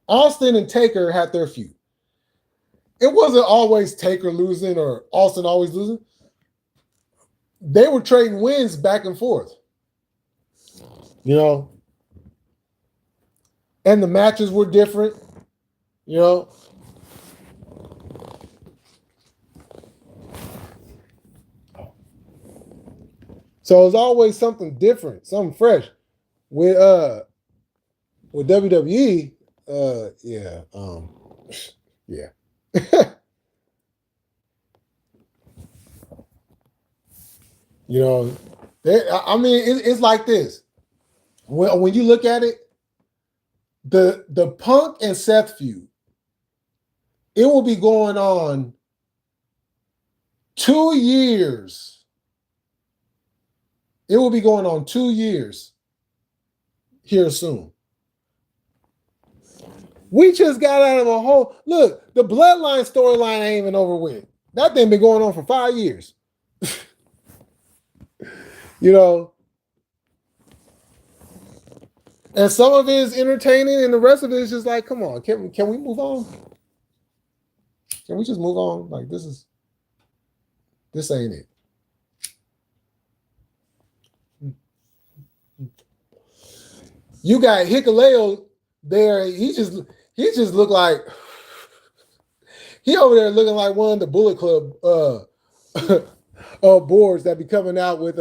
Austin and Taker had their feud. It wasn't always Taker losing or Austin always losing. They were trading wins back and forth. You know? And the matches were different. You know? So it's always something different, something fresh. With WWE, yeah. You know, I mean, it's like this. When you look at it, the Punk and Seth feud, it will be going on 2 years. It will be going on 2 years here soon. We just got out of a whole look. The Bloodline storyline ain't even over with. That thing been going on for 5 years. You know, And some of it is entertaining, and the rest of it is just like, come on, can we move on? Can we just move on? Like this ain't it. You got Hikaleo there. He just looked like he over there looking like one of the Bullet Club boards that be coming out with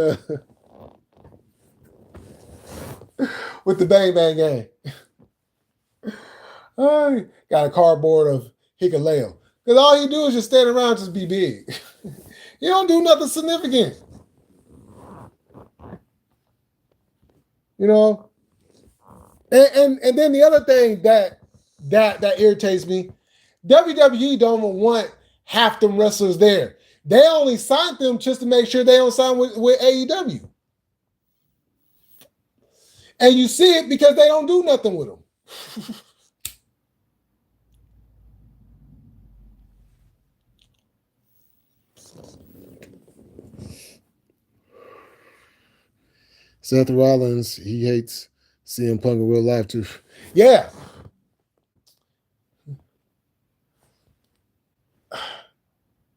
with the Bang Bang Gang. Got a cardboard of Hikaleo. Because all he do is just stand around and just be big. He don't do nothing significant. You know? And then the other thing that irritates me, WWE don't even want half them wrestlers there. They only signed them just to make sure they don't sign with AEW. And you see it because they don't do nothing with them. Seth Rollins, he hates CM Punk in real life too. Yeah.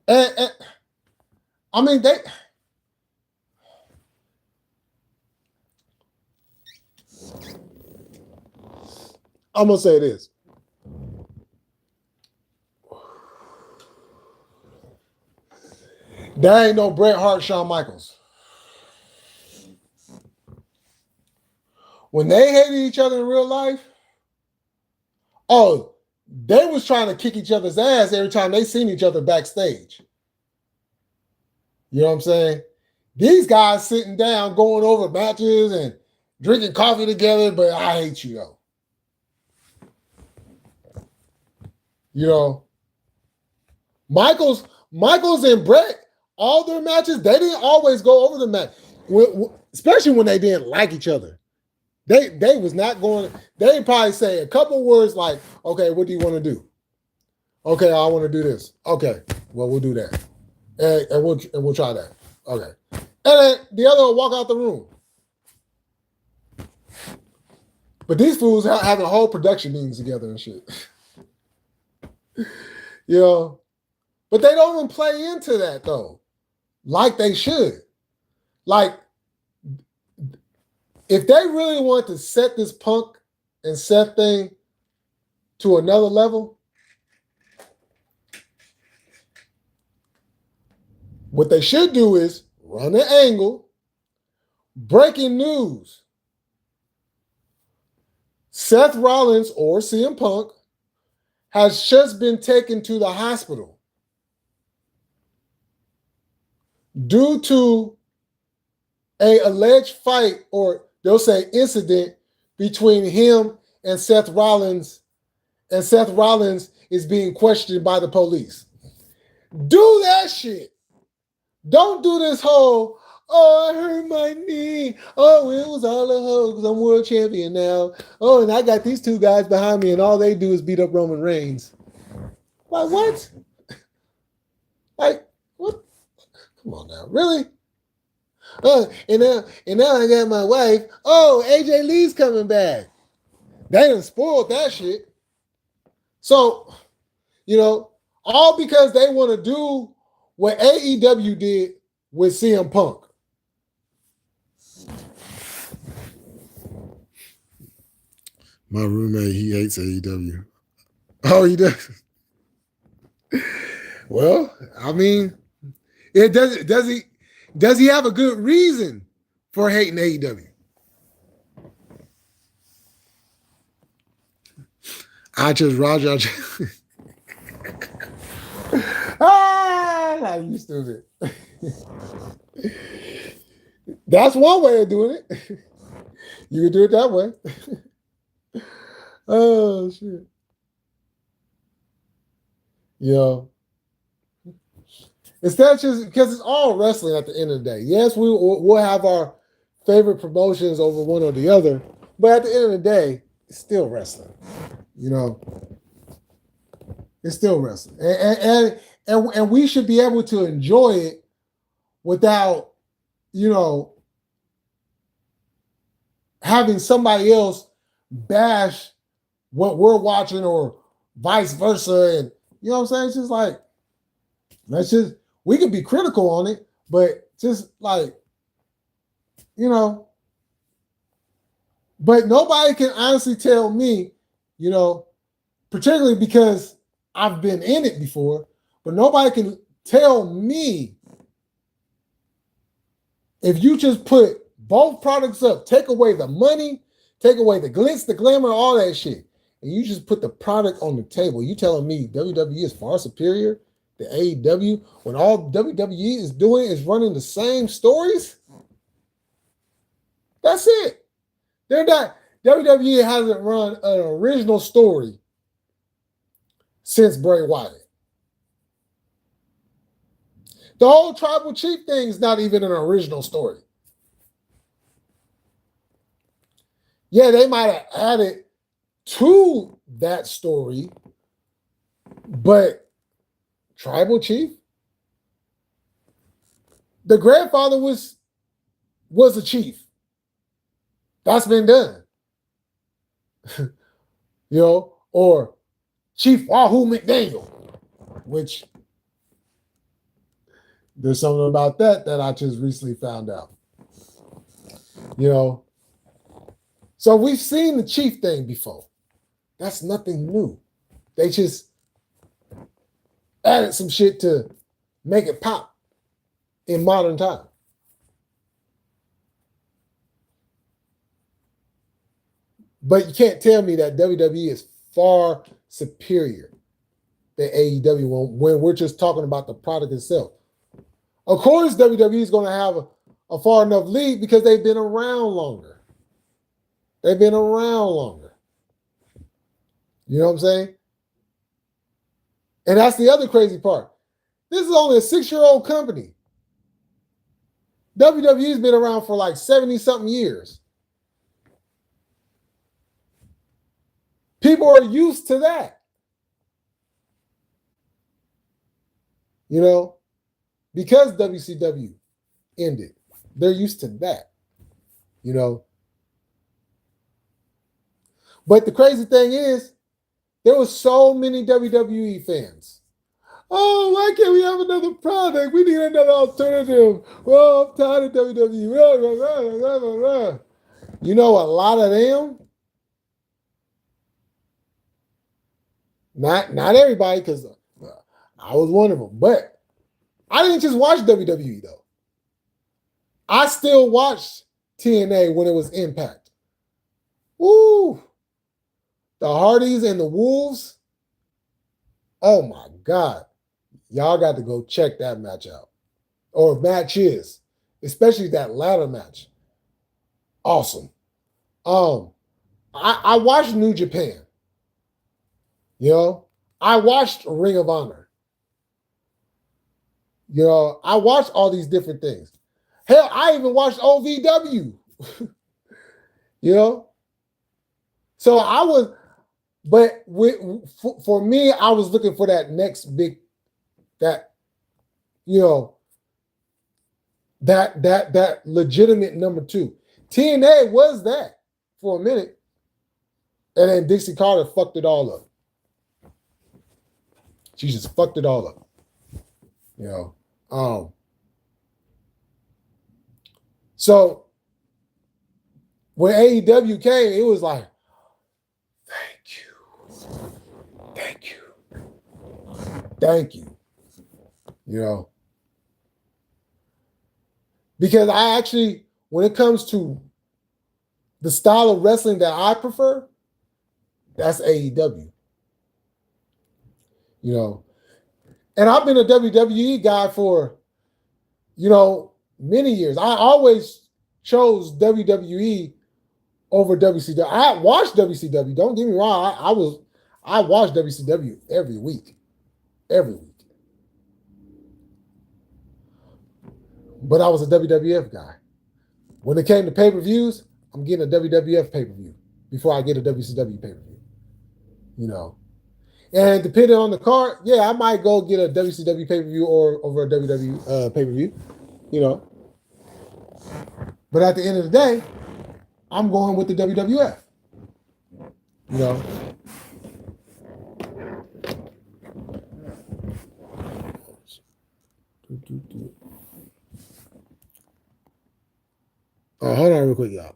And I mean, I'm going to say this. There ain't no Bret Hart, Shawn Michaels. When they hated each other in real life, they was trying to kick each other's ass every time they seen each other backstage. You know what I'm saying? These guys sitting down, going over matches and drinking coffee together, but I hate you though. You know, Michaels and Bret, all their matches, they didn't always go over the match, especially when they didn't like each other. They was not going. They probably say a couple words like, "Okay, what do you want to do?" "Okay, I want to do this." "Okay, well we'll do that, and we'll try that." "Okay," and then the other will walk out the room. But these fools having a whole production meetings together and shit. You know, but they don't even play into that though, like they should. Like, if they really want to set this Punk and Seth thing to another level, what they should do is run an angle. Breaking news: Seth Rollins or CM Punk has just been taken to the hospital due to an alleged fight, or they'll say incident, between him and Seth Rollins, and Seth Rollins is being questioned by the police. Do that shit. Don't do this whole, "Oh, I hurt my knee. Oh, it was all a hoax. I'm world champion now. Oh, and I got these two guys behind me, and all they do is beat up Roman Reigns." Like, what? Like, what? Come on now. Really? And now I got my wife. Oh, AJ Lee's coming back. They done spoiled that shit. So, you know, all because they want to do what AEW did with CM Punk. My roommate, he hates AEW. Oh, he does? Well, I mean, does he have a good reason for hating AEW? Roger. You stupid. That's one way of doing it. You can do it that way. Oh, shit. Yo. Instead, just because it's all wrestling at the end of the day. Yes, we'll have our favorite promotions over one or the other, but at the end of the day, it's still wrestling. You know, it's still wrestling, and we should be able to enjoy it without, you know, having somebody else bash what we're watching or vice versa. And you know what I'm saying? It's just like, we could be critical on it, but just like, you know, but nobody can honestly tell me, you know, particularly because I've been in it before, but nobody can tell me if you just put both products up, take away the money, take away the glitz, the glamour, all that shit, and you just put the product on the table, you telling me WWE is far superior to AEW when all WWE is doing is running the same stories? That's it. They're not, WWE hasn't run an original story since Bray Wyatt. The whole tribal chief thing is not even an original story. Yeah, they might have added to that story, but tribal chief? The grandfather was a chief. That's been done. You know, or Chief Wahoo McDaniel, which there's something about that I just recently found out. You know, so we've seen the chief thing before. That's nothing new. They just added some shit to make it pop in modern time. But you can't tell me that WWE is far superior than AEW when we're just talking about the product itself. Of course, WWE is going to have a far enough lead because they've been around longer. They've been around longer. You know what I'm saying? And that's the other crazy part. This is only a 6-year-old company. WWE's been around for like 70-something years. People are used to that. You know, because WCW ended, they're used to that. You know. But the crazy thing is, there were so many WWE fans. Oh, why can't we have another product? We need another alternative. Well, I'm tired of WWE. You know, a lot of them, not everybody, because I was one of them, but I didn't just watch WWE though. I still watched TNA when it was Impact. Woo! The Hardys and the Wolves. Oh my God. Y'all got to go check that match out. Or matches. Especially that ladder match. Awesome. I watched New Japan. You know, I watched Ring of Honor. You know, I watched all these different things. Hell, I even watched OVW. You know? So I was, but for me, I was looking for that next big, that, you know, that legitimate number two. TNA was that for a minute. And then Dixie Carter fucked it all up. She just fucked it all up. You know. So when AEW came, it was like, thank you. You know. Because I actually, when it comes to the style of wrestling that I prefer, that's AEW. You know. And I've been a WWE guy for, you know, many years. I always chose WWE over WCW. I watched WCW. Don't get me wrong. I watched WCW every week. Every week. But I was a WWF guy. When it came to pay-per-views, I'm getting a WWF pay-per-view before I get a WCW pay-per-view. You know. And depending on the card, yeah, I might go get a WCW pay-per-view or over a WWE pay-per-view, you know. But at the end of the day, I'm going with the WWF. You know. Oh, hold on real quick, y'all.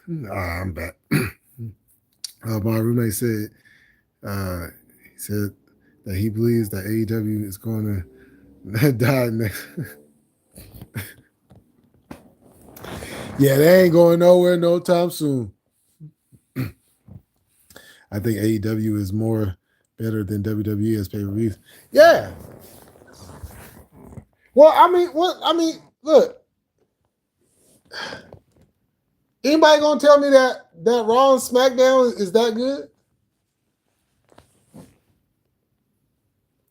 I'm back. My roommate said he said that he believes that AEW is going to die next. Yeah, they ain't going nowhere no time soon. I think AEW is more better than WWE as pay-per-views. Yeah. Well, I mean, look. Anybody gonna tell me that Raw and SmackDown is that good?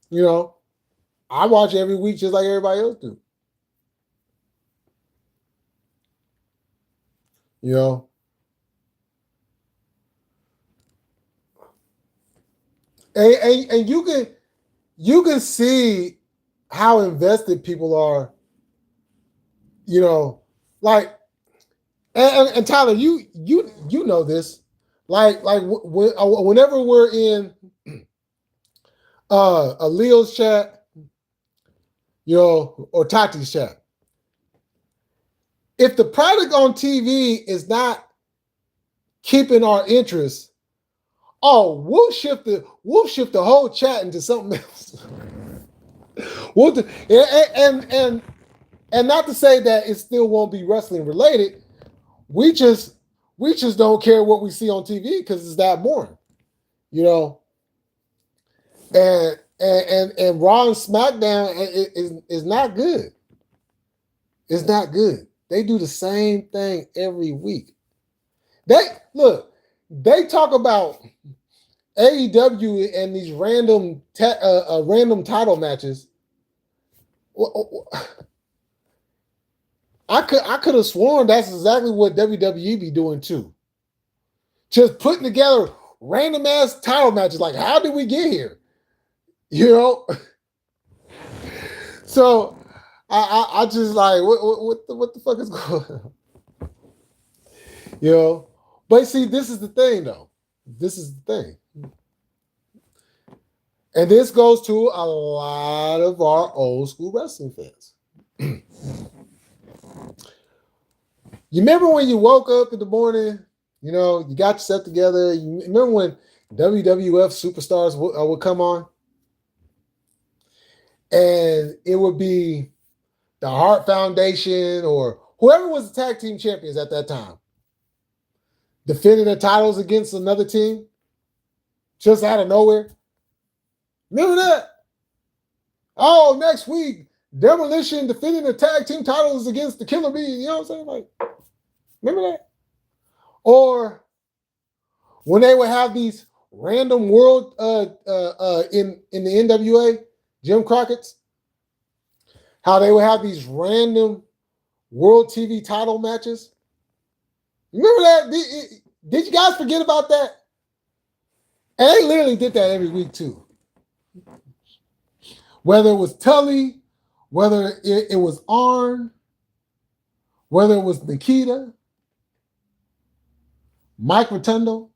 You know, I watch every week just like everybody else do. You know, and you can see how invested people are. You know, like and Tyler, you know this, like whenever we're in a Leo's chat, you know, or Tati's chat, if the product on TV is not keeping our interest, oh, we'll shift the whole chat into something else. And not to say that it still won't be wrestling related. We just don't care what we see on TV because it's that boring, you know. And Raw and SmackDown is not good. It's not good. They do the same thing every week. They talk about AEW and these random title matches. I could have sworn that's exactly what WWE be doing too. Just putting together random ass title matches. Like, how did we get here? You know. So I just like what the fuck is going on? You know. But see, this is the thing though. This is the thing. And this goes to a lot of our old school wrestling fans. You remember when you woke up in the morning, you know, you got yourself together. You remember when WWF superstars would come on? And it would be the Hart Foundation or whoever was the tag team champions at that time, defending their titles against another team just out of nowhere. Remember that? Oh, next week, Demolition defending the tag team titles against the Killer Bee. You know what I'm saying? Like, remember that? Or when they would have these random world in the NWA, Jim Crockett's, how they would have these random world TV title matches. Remember that? Did you guys forget about that? And they literally did that every week too. Whether it was Tully, whether it was Arn, whether it was Nikita, Mike Rotundo,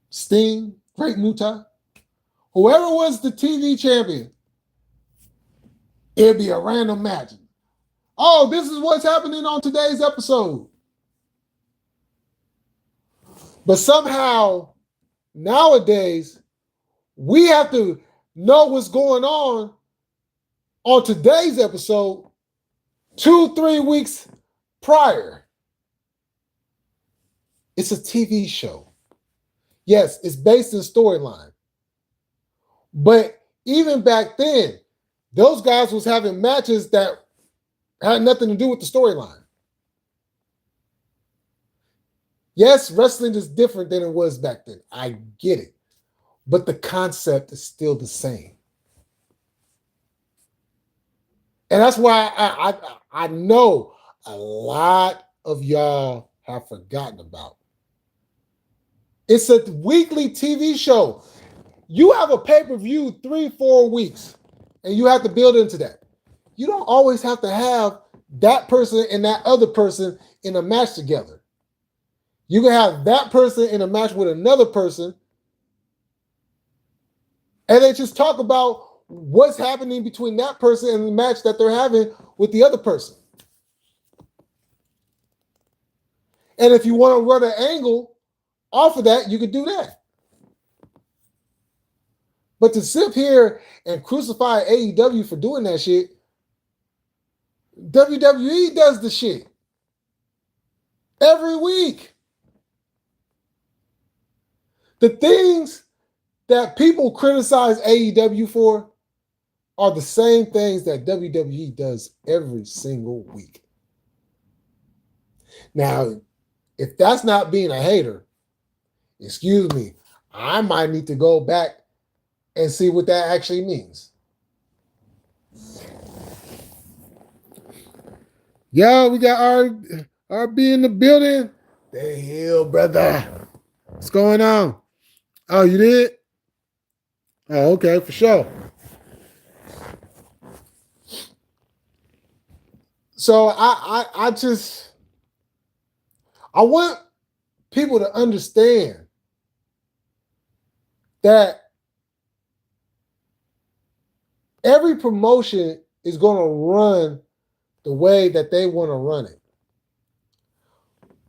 Sting, Great Muta, whoever was the TV champion, it'd be a random match. Oh, this is what's happening on today's episode. But somehow, nowadays, we have to know what's going on today's episode 2-3 weeks prior. It's a TV show. Yes, it's based in storyline. But even back then, those guys was having matches that had nothing to do with the storyline. Yes, wrestling is different than it was back then. I get it. But the concept is still the same. And that's why I know a lot of y'all have forgotten about. It's a weekly TV show. You have a pay-per-view 3-4 weeks, and you have to build into that. You don't always have to have that person and that other person in a match together. You can have that person in a match with another person, and they just talk about what's happening between that person and the match that they're having with the other person. And if you want to run an angle off of that, you could do that. But to sit here and crucify AEW for doing that shit, WWE does the shit every week. The things that people criticize AEW for are the same things that WWE does every single week. Now, if that's not being a hater, excuse me, I might need to go back and see what that actually means. Yo, we got RB in the building. The hell, brother. What's going on? Oh, you did? Oh, okay, for sure. So I want people to understand that every promotion is going to run the way that they want to run it.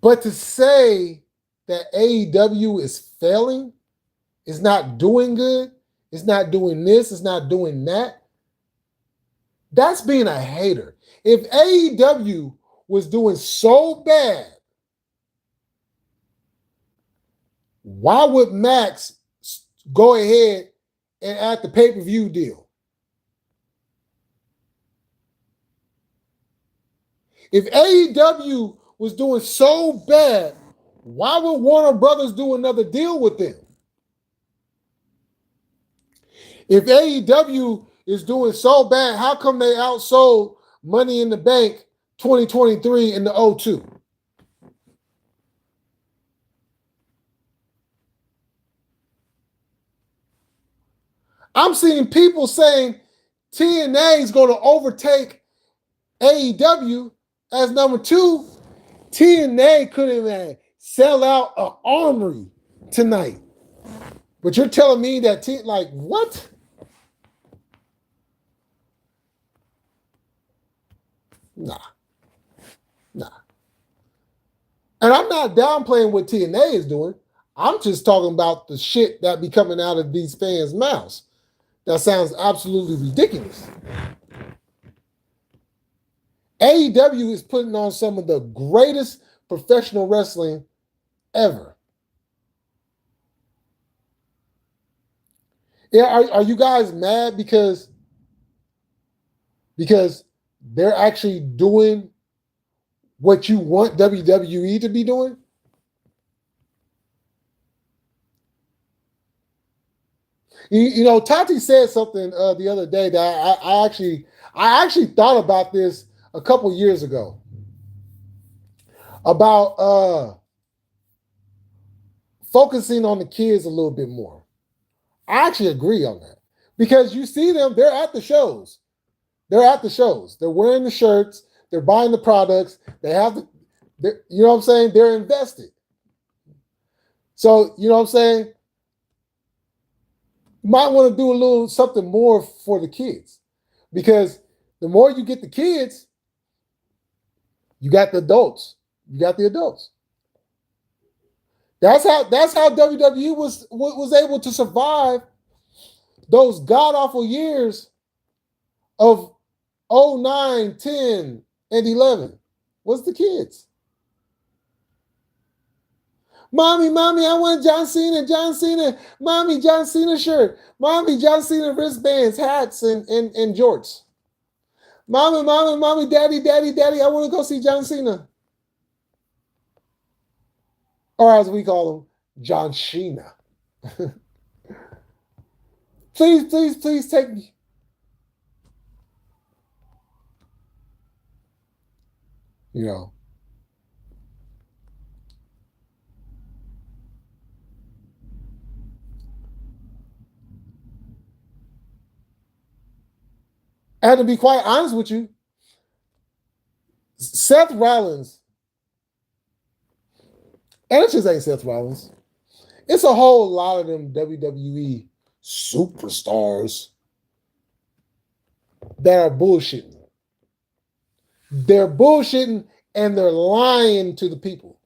But to say that AEW is failing, is not doing good, is not doing this, is not doing that, that's being a hater. If AEW was doing so bad, why would Max go ahead and add the pay-per-view deal? If AEW was doing so bad, why would Warner Brothers do another deal with them? If AEW is doing so bad, how come they outsold Money in the Bank 2023 in the O2? I'm seeing people saying TNA is going to overtake AEW as number 2. TNA couldn't even sell out an armory tonight. But you're telling me that like what? Nah. And I'm not downplaying what TNA is doing. I'm just talking about the shit that be coming out of these fans' mouths. That sounds absolutely ridiculous. AEW is putting on some of the greatest professional wrestling ever. Yeah, are you guys mad because they're actually doing what you want WWE to be doing? You know, Tati said something the other day that I actually thought about this a couple years ago about focusing on the kids a little bit more. I actually agree on that because you see them, they're at the shows. They're wearing the shirts. They're buying the products. They have you know what I'm saying? They're invested. So, you know what I'm saying? You might want to do a little something more for the kids because the more you get the kids, you got the adults. That's how WWE was able to survive those god awful years of 09, 10, and 11. What's the kids? Mommy, I want John Cena. Mommy, John Cena shirt. Mommy, John Cena wristbands, hats, and jorts. Mommy, daddy, I want to go see John Cena. Or as we call him, John Cena. Please take me. You know. And to be quite honest with you, Seth Rollins, and it just ain't Seth Rollins, it's a whole lot of them WWE superstars that are bullshitting. They're bullshitting and they're lying to the people.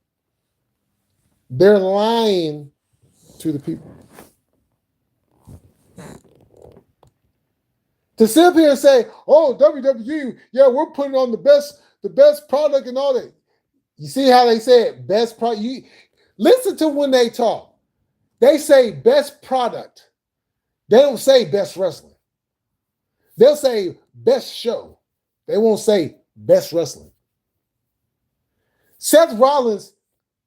They're lying to the people. To sit up here and say, oh, WWE, yeah, we're putting on the best product and all that. You see how they say it, best product? You listen to when they talk. They say best product. They don't say best wrestling. They'll say best show. They won't say best wrestling. Seth Rollins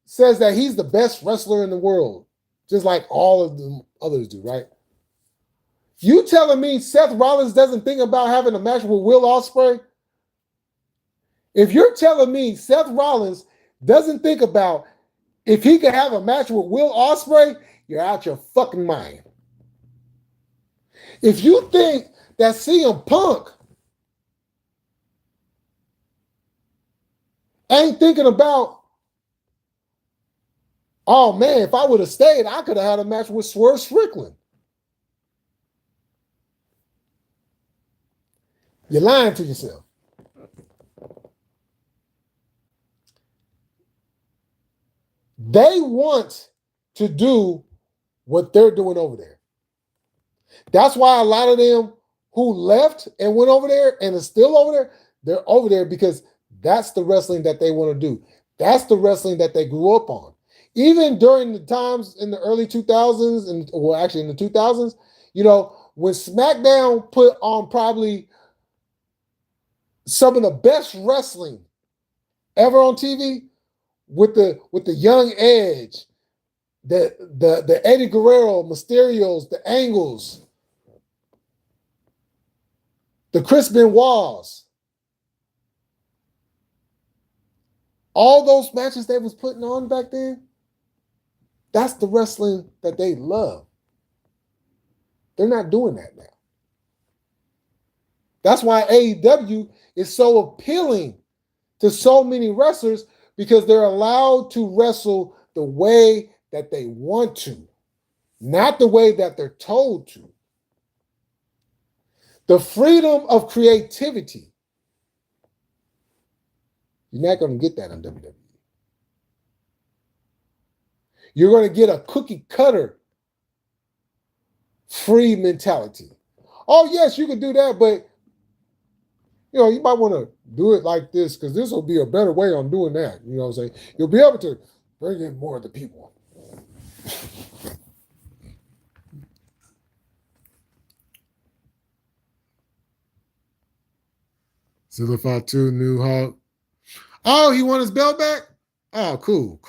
says that he's the best wrestler in the world, just like all of the others do, right? You telling me Seth Rollins doesn't think about having a match with Will Ospreay? If you're telling me Seth Rollins doesn't think about if he could have a match with Will Ospreay, you're out your fucking mind. If you think that CM Punk ain't thinking about, oh man, if I would have stayed, I could have had a match with Swerve Strickland. You're lying to yourself. They want to do what they're doing over there. That's why a lot of them who left and went over there and are still over there, they're over there because that's the wrestling that they want to do. That's the wrestling that they grew up on. Even during the times in the early 2000s, and well, actually in the 2000s, you know, when SmackDown put on probably some of the best wrestling ever on TV with the young Edge, the Eddie Guerrero, Mysterios, the Angles, the Chris Benoits, all those matches they was putting on back then, that's the wrestling that they love. They're not doing that now. That's why AEW is so appealing to so many wrestlers, because they're allowed to wrestle the way that they want to, not the way that they're told to. The freedom of creativity. You're not going to get that on WWE. You're going to get a cookie cutter free mentality. Oh, yes, you can do that, but you know, you might want to do it like this because this will be a better way on doing that. You know what I'm saying? You'll be able to bring in more of the people. Silify 2, New Hawk. Oh, he won his belt back? Oh, cool.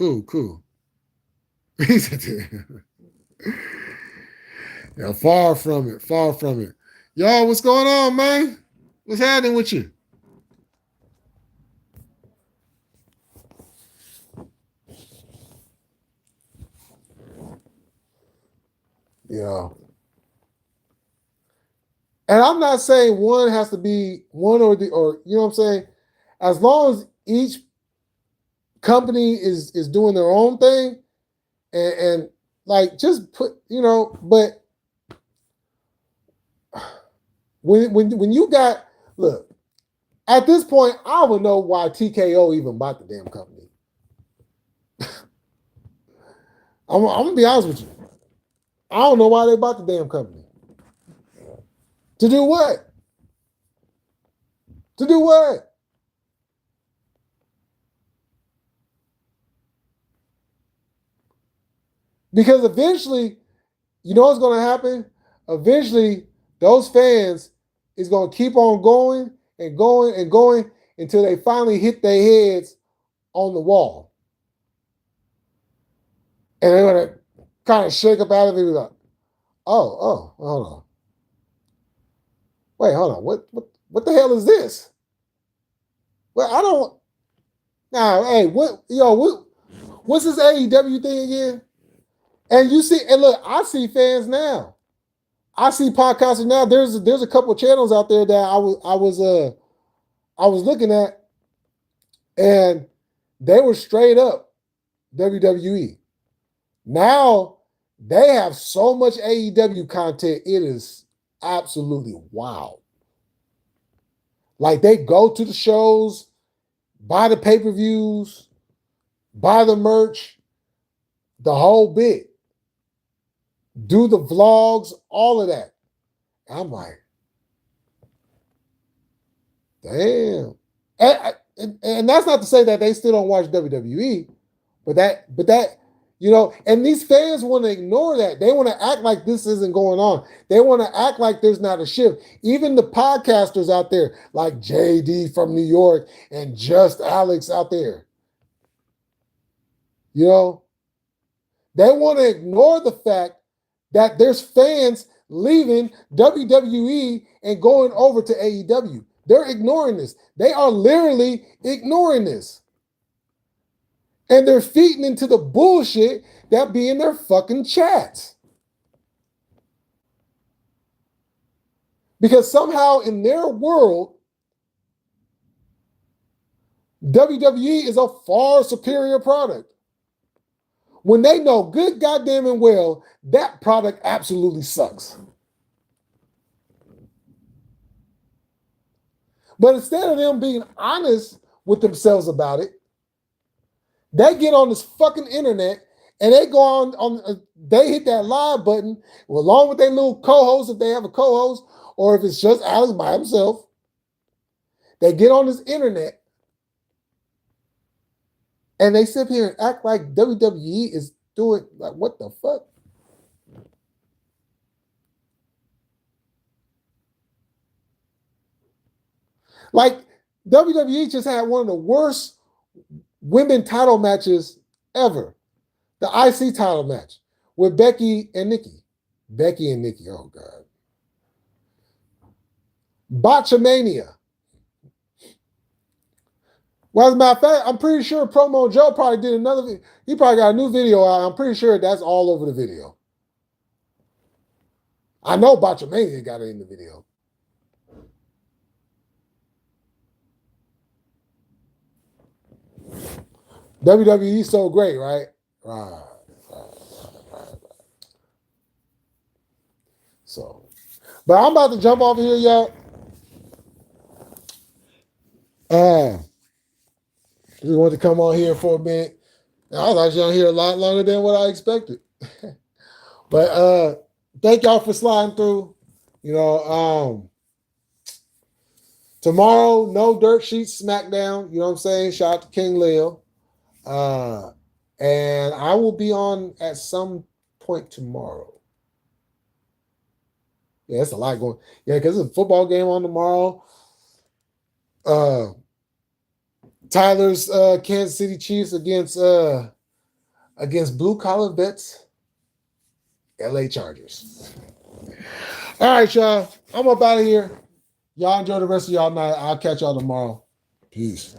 Yeah, far from it. Y'all, what's going on, man? What's happening with you? Yeah. And I'm not saying one has to be one or you know what I'm saying? As long as each company is doing their own thing and like just put, you know, but when you got, look, at this point, I don't know why TKO even bought the damn company. I'm gonna be honest with you. I don't know why they bought the damn company. To do what? Because eventually, you know what's going to happen? Eventually, those fans is going to keep on going and going and going until they finally hit their heads on the wall. And they're going to kind of shake up out of it and be like, oh, hold on. Wait, hold on. What the hell is this? Well, I don't. Nah, hey, what's this AEW thing again? And you see, and look, I see fans now. I see podcasters now. There's a couple of channels out there that I was looking at, and they were straight up WWE. Now they have so much AEW content, it is absolutely wild. Like they go to the shows, buy the pay-per-views, buy the merch, the whole bit. Do the vlogs, all of that. I'm like, damn. And that's not to say that they still don't watch WWE, but that, you know, and these fans want to ignore that. They want to act like this isn't going on. They want to act like there's not a shift. Even the podcasters out there, like JD from New York and Just Alex out there, you know, they want to ignore the fact that there's fans leaving WWE and going over to AEW. They're ignoring this. They are literally ignoring this. And they're feeding into the bullshit that be in their fucking chats. Because somehow in their world, WWE is a far superior product. When they know good goddamn and well that product absolutely sucks. But instead of them being honest with themselves about it, they get on this fucking internet and they go on they hit that live button along with their little co-host if they have a co-host, or if it's just Alex by himself. They get on this internet and they sit here and act like WWE is doing, like, what the fuck? Like, WWE just had one of the worst women title matches ever. The IC title match with Becky and Nikki. Becky and Nikki, oh God. Botchamania. Well, as a matter of fact, I'm pretty sure Promo Joe probably did another video. He probably got a new video out. I'm pretty sure that's all over the video. I know Botchamania got it in the video. WWE so great, right? Right. So, but I'm about to jump off here, y'all. Just wanted to come on here for a minute. I was actually on here a lot longer than what I expected. But thank y'all for sliding through. You know, tomorrow, no dirt sheets SmackDown. You know what I'm saying? Shout out to King Leo. And I will be on at some point tomorrow. Yeah, that's a lot going. Yeah, because there's a football game on tomorrow. Tyler's Kansas City Chiefs against Blue Collar Vets, LA Chargers. All right, y'all. I'm up out of here. Y'all enjoy the rest of y'all night. I'll catch y'all tomorrow. Peace.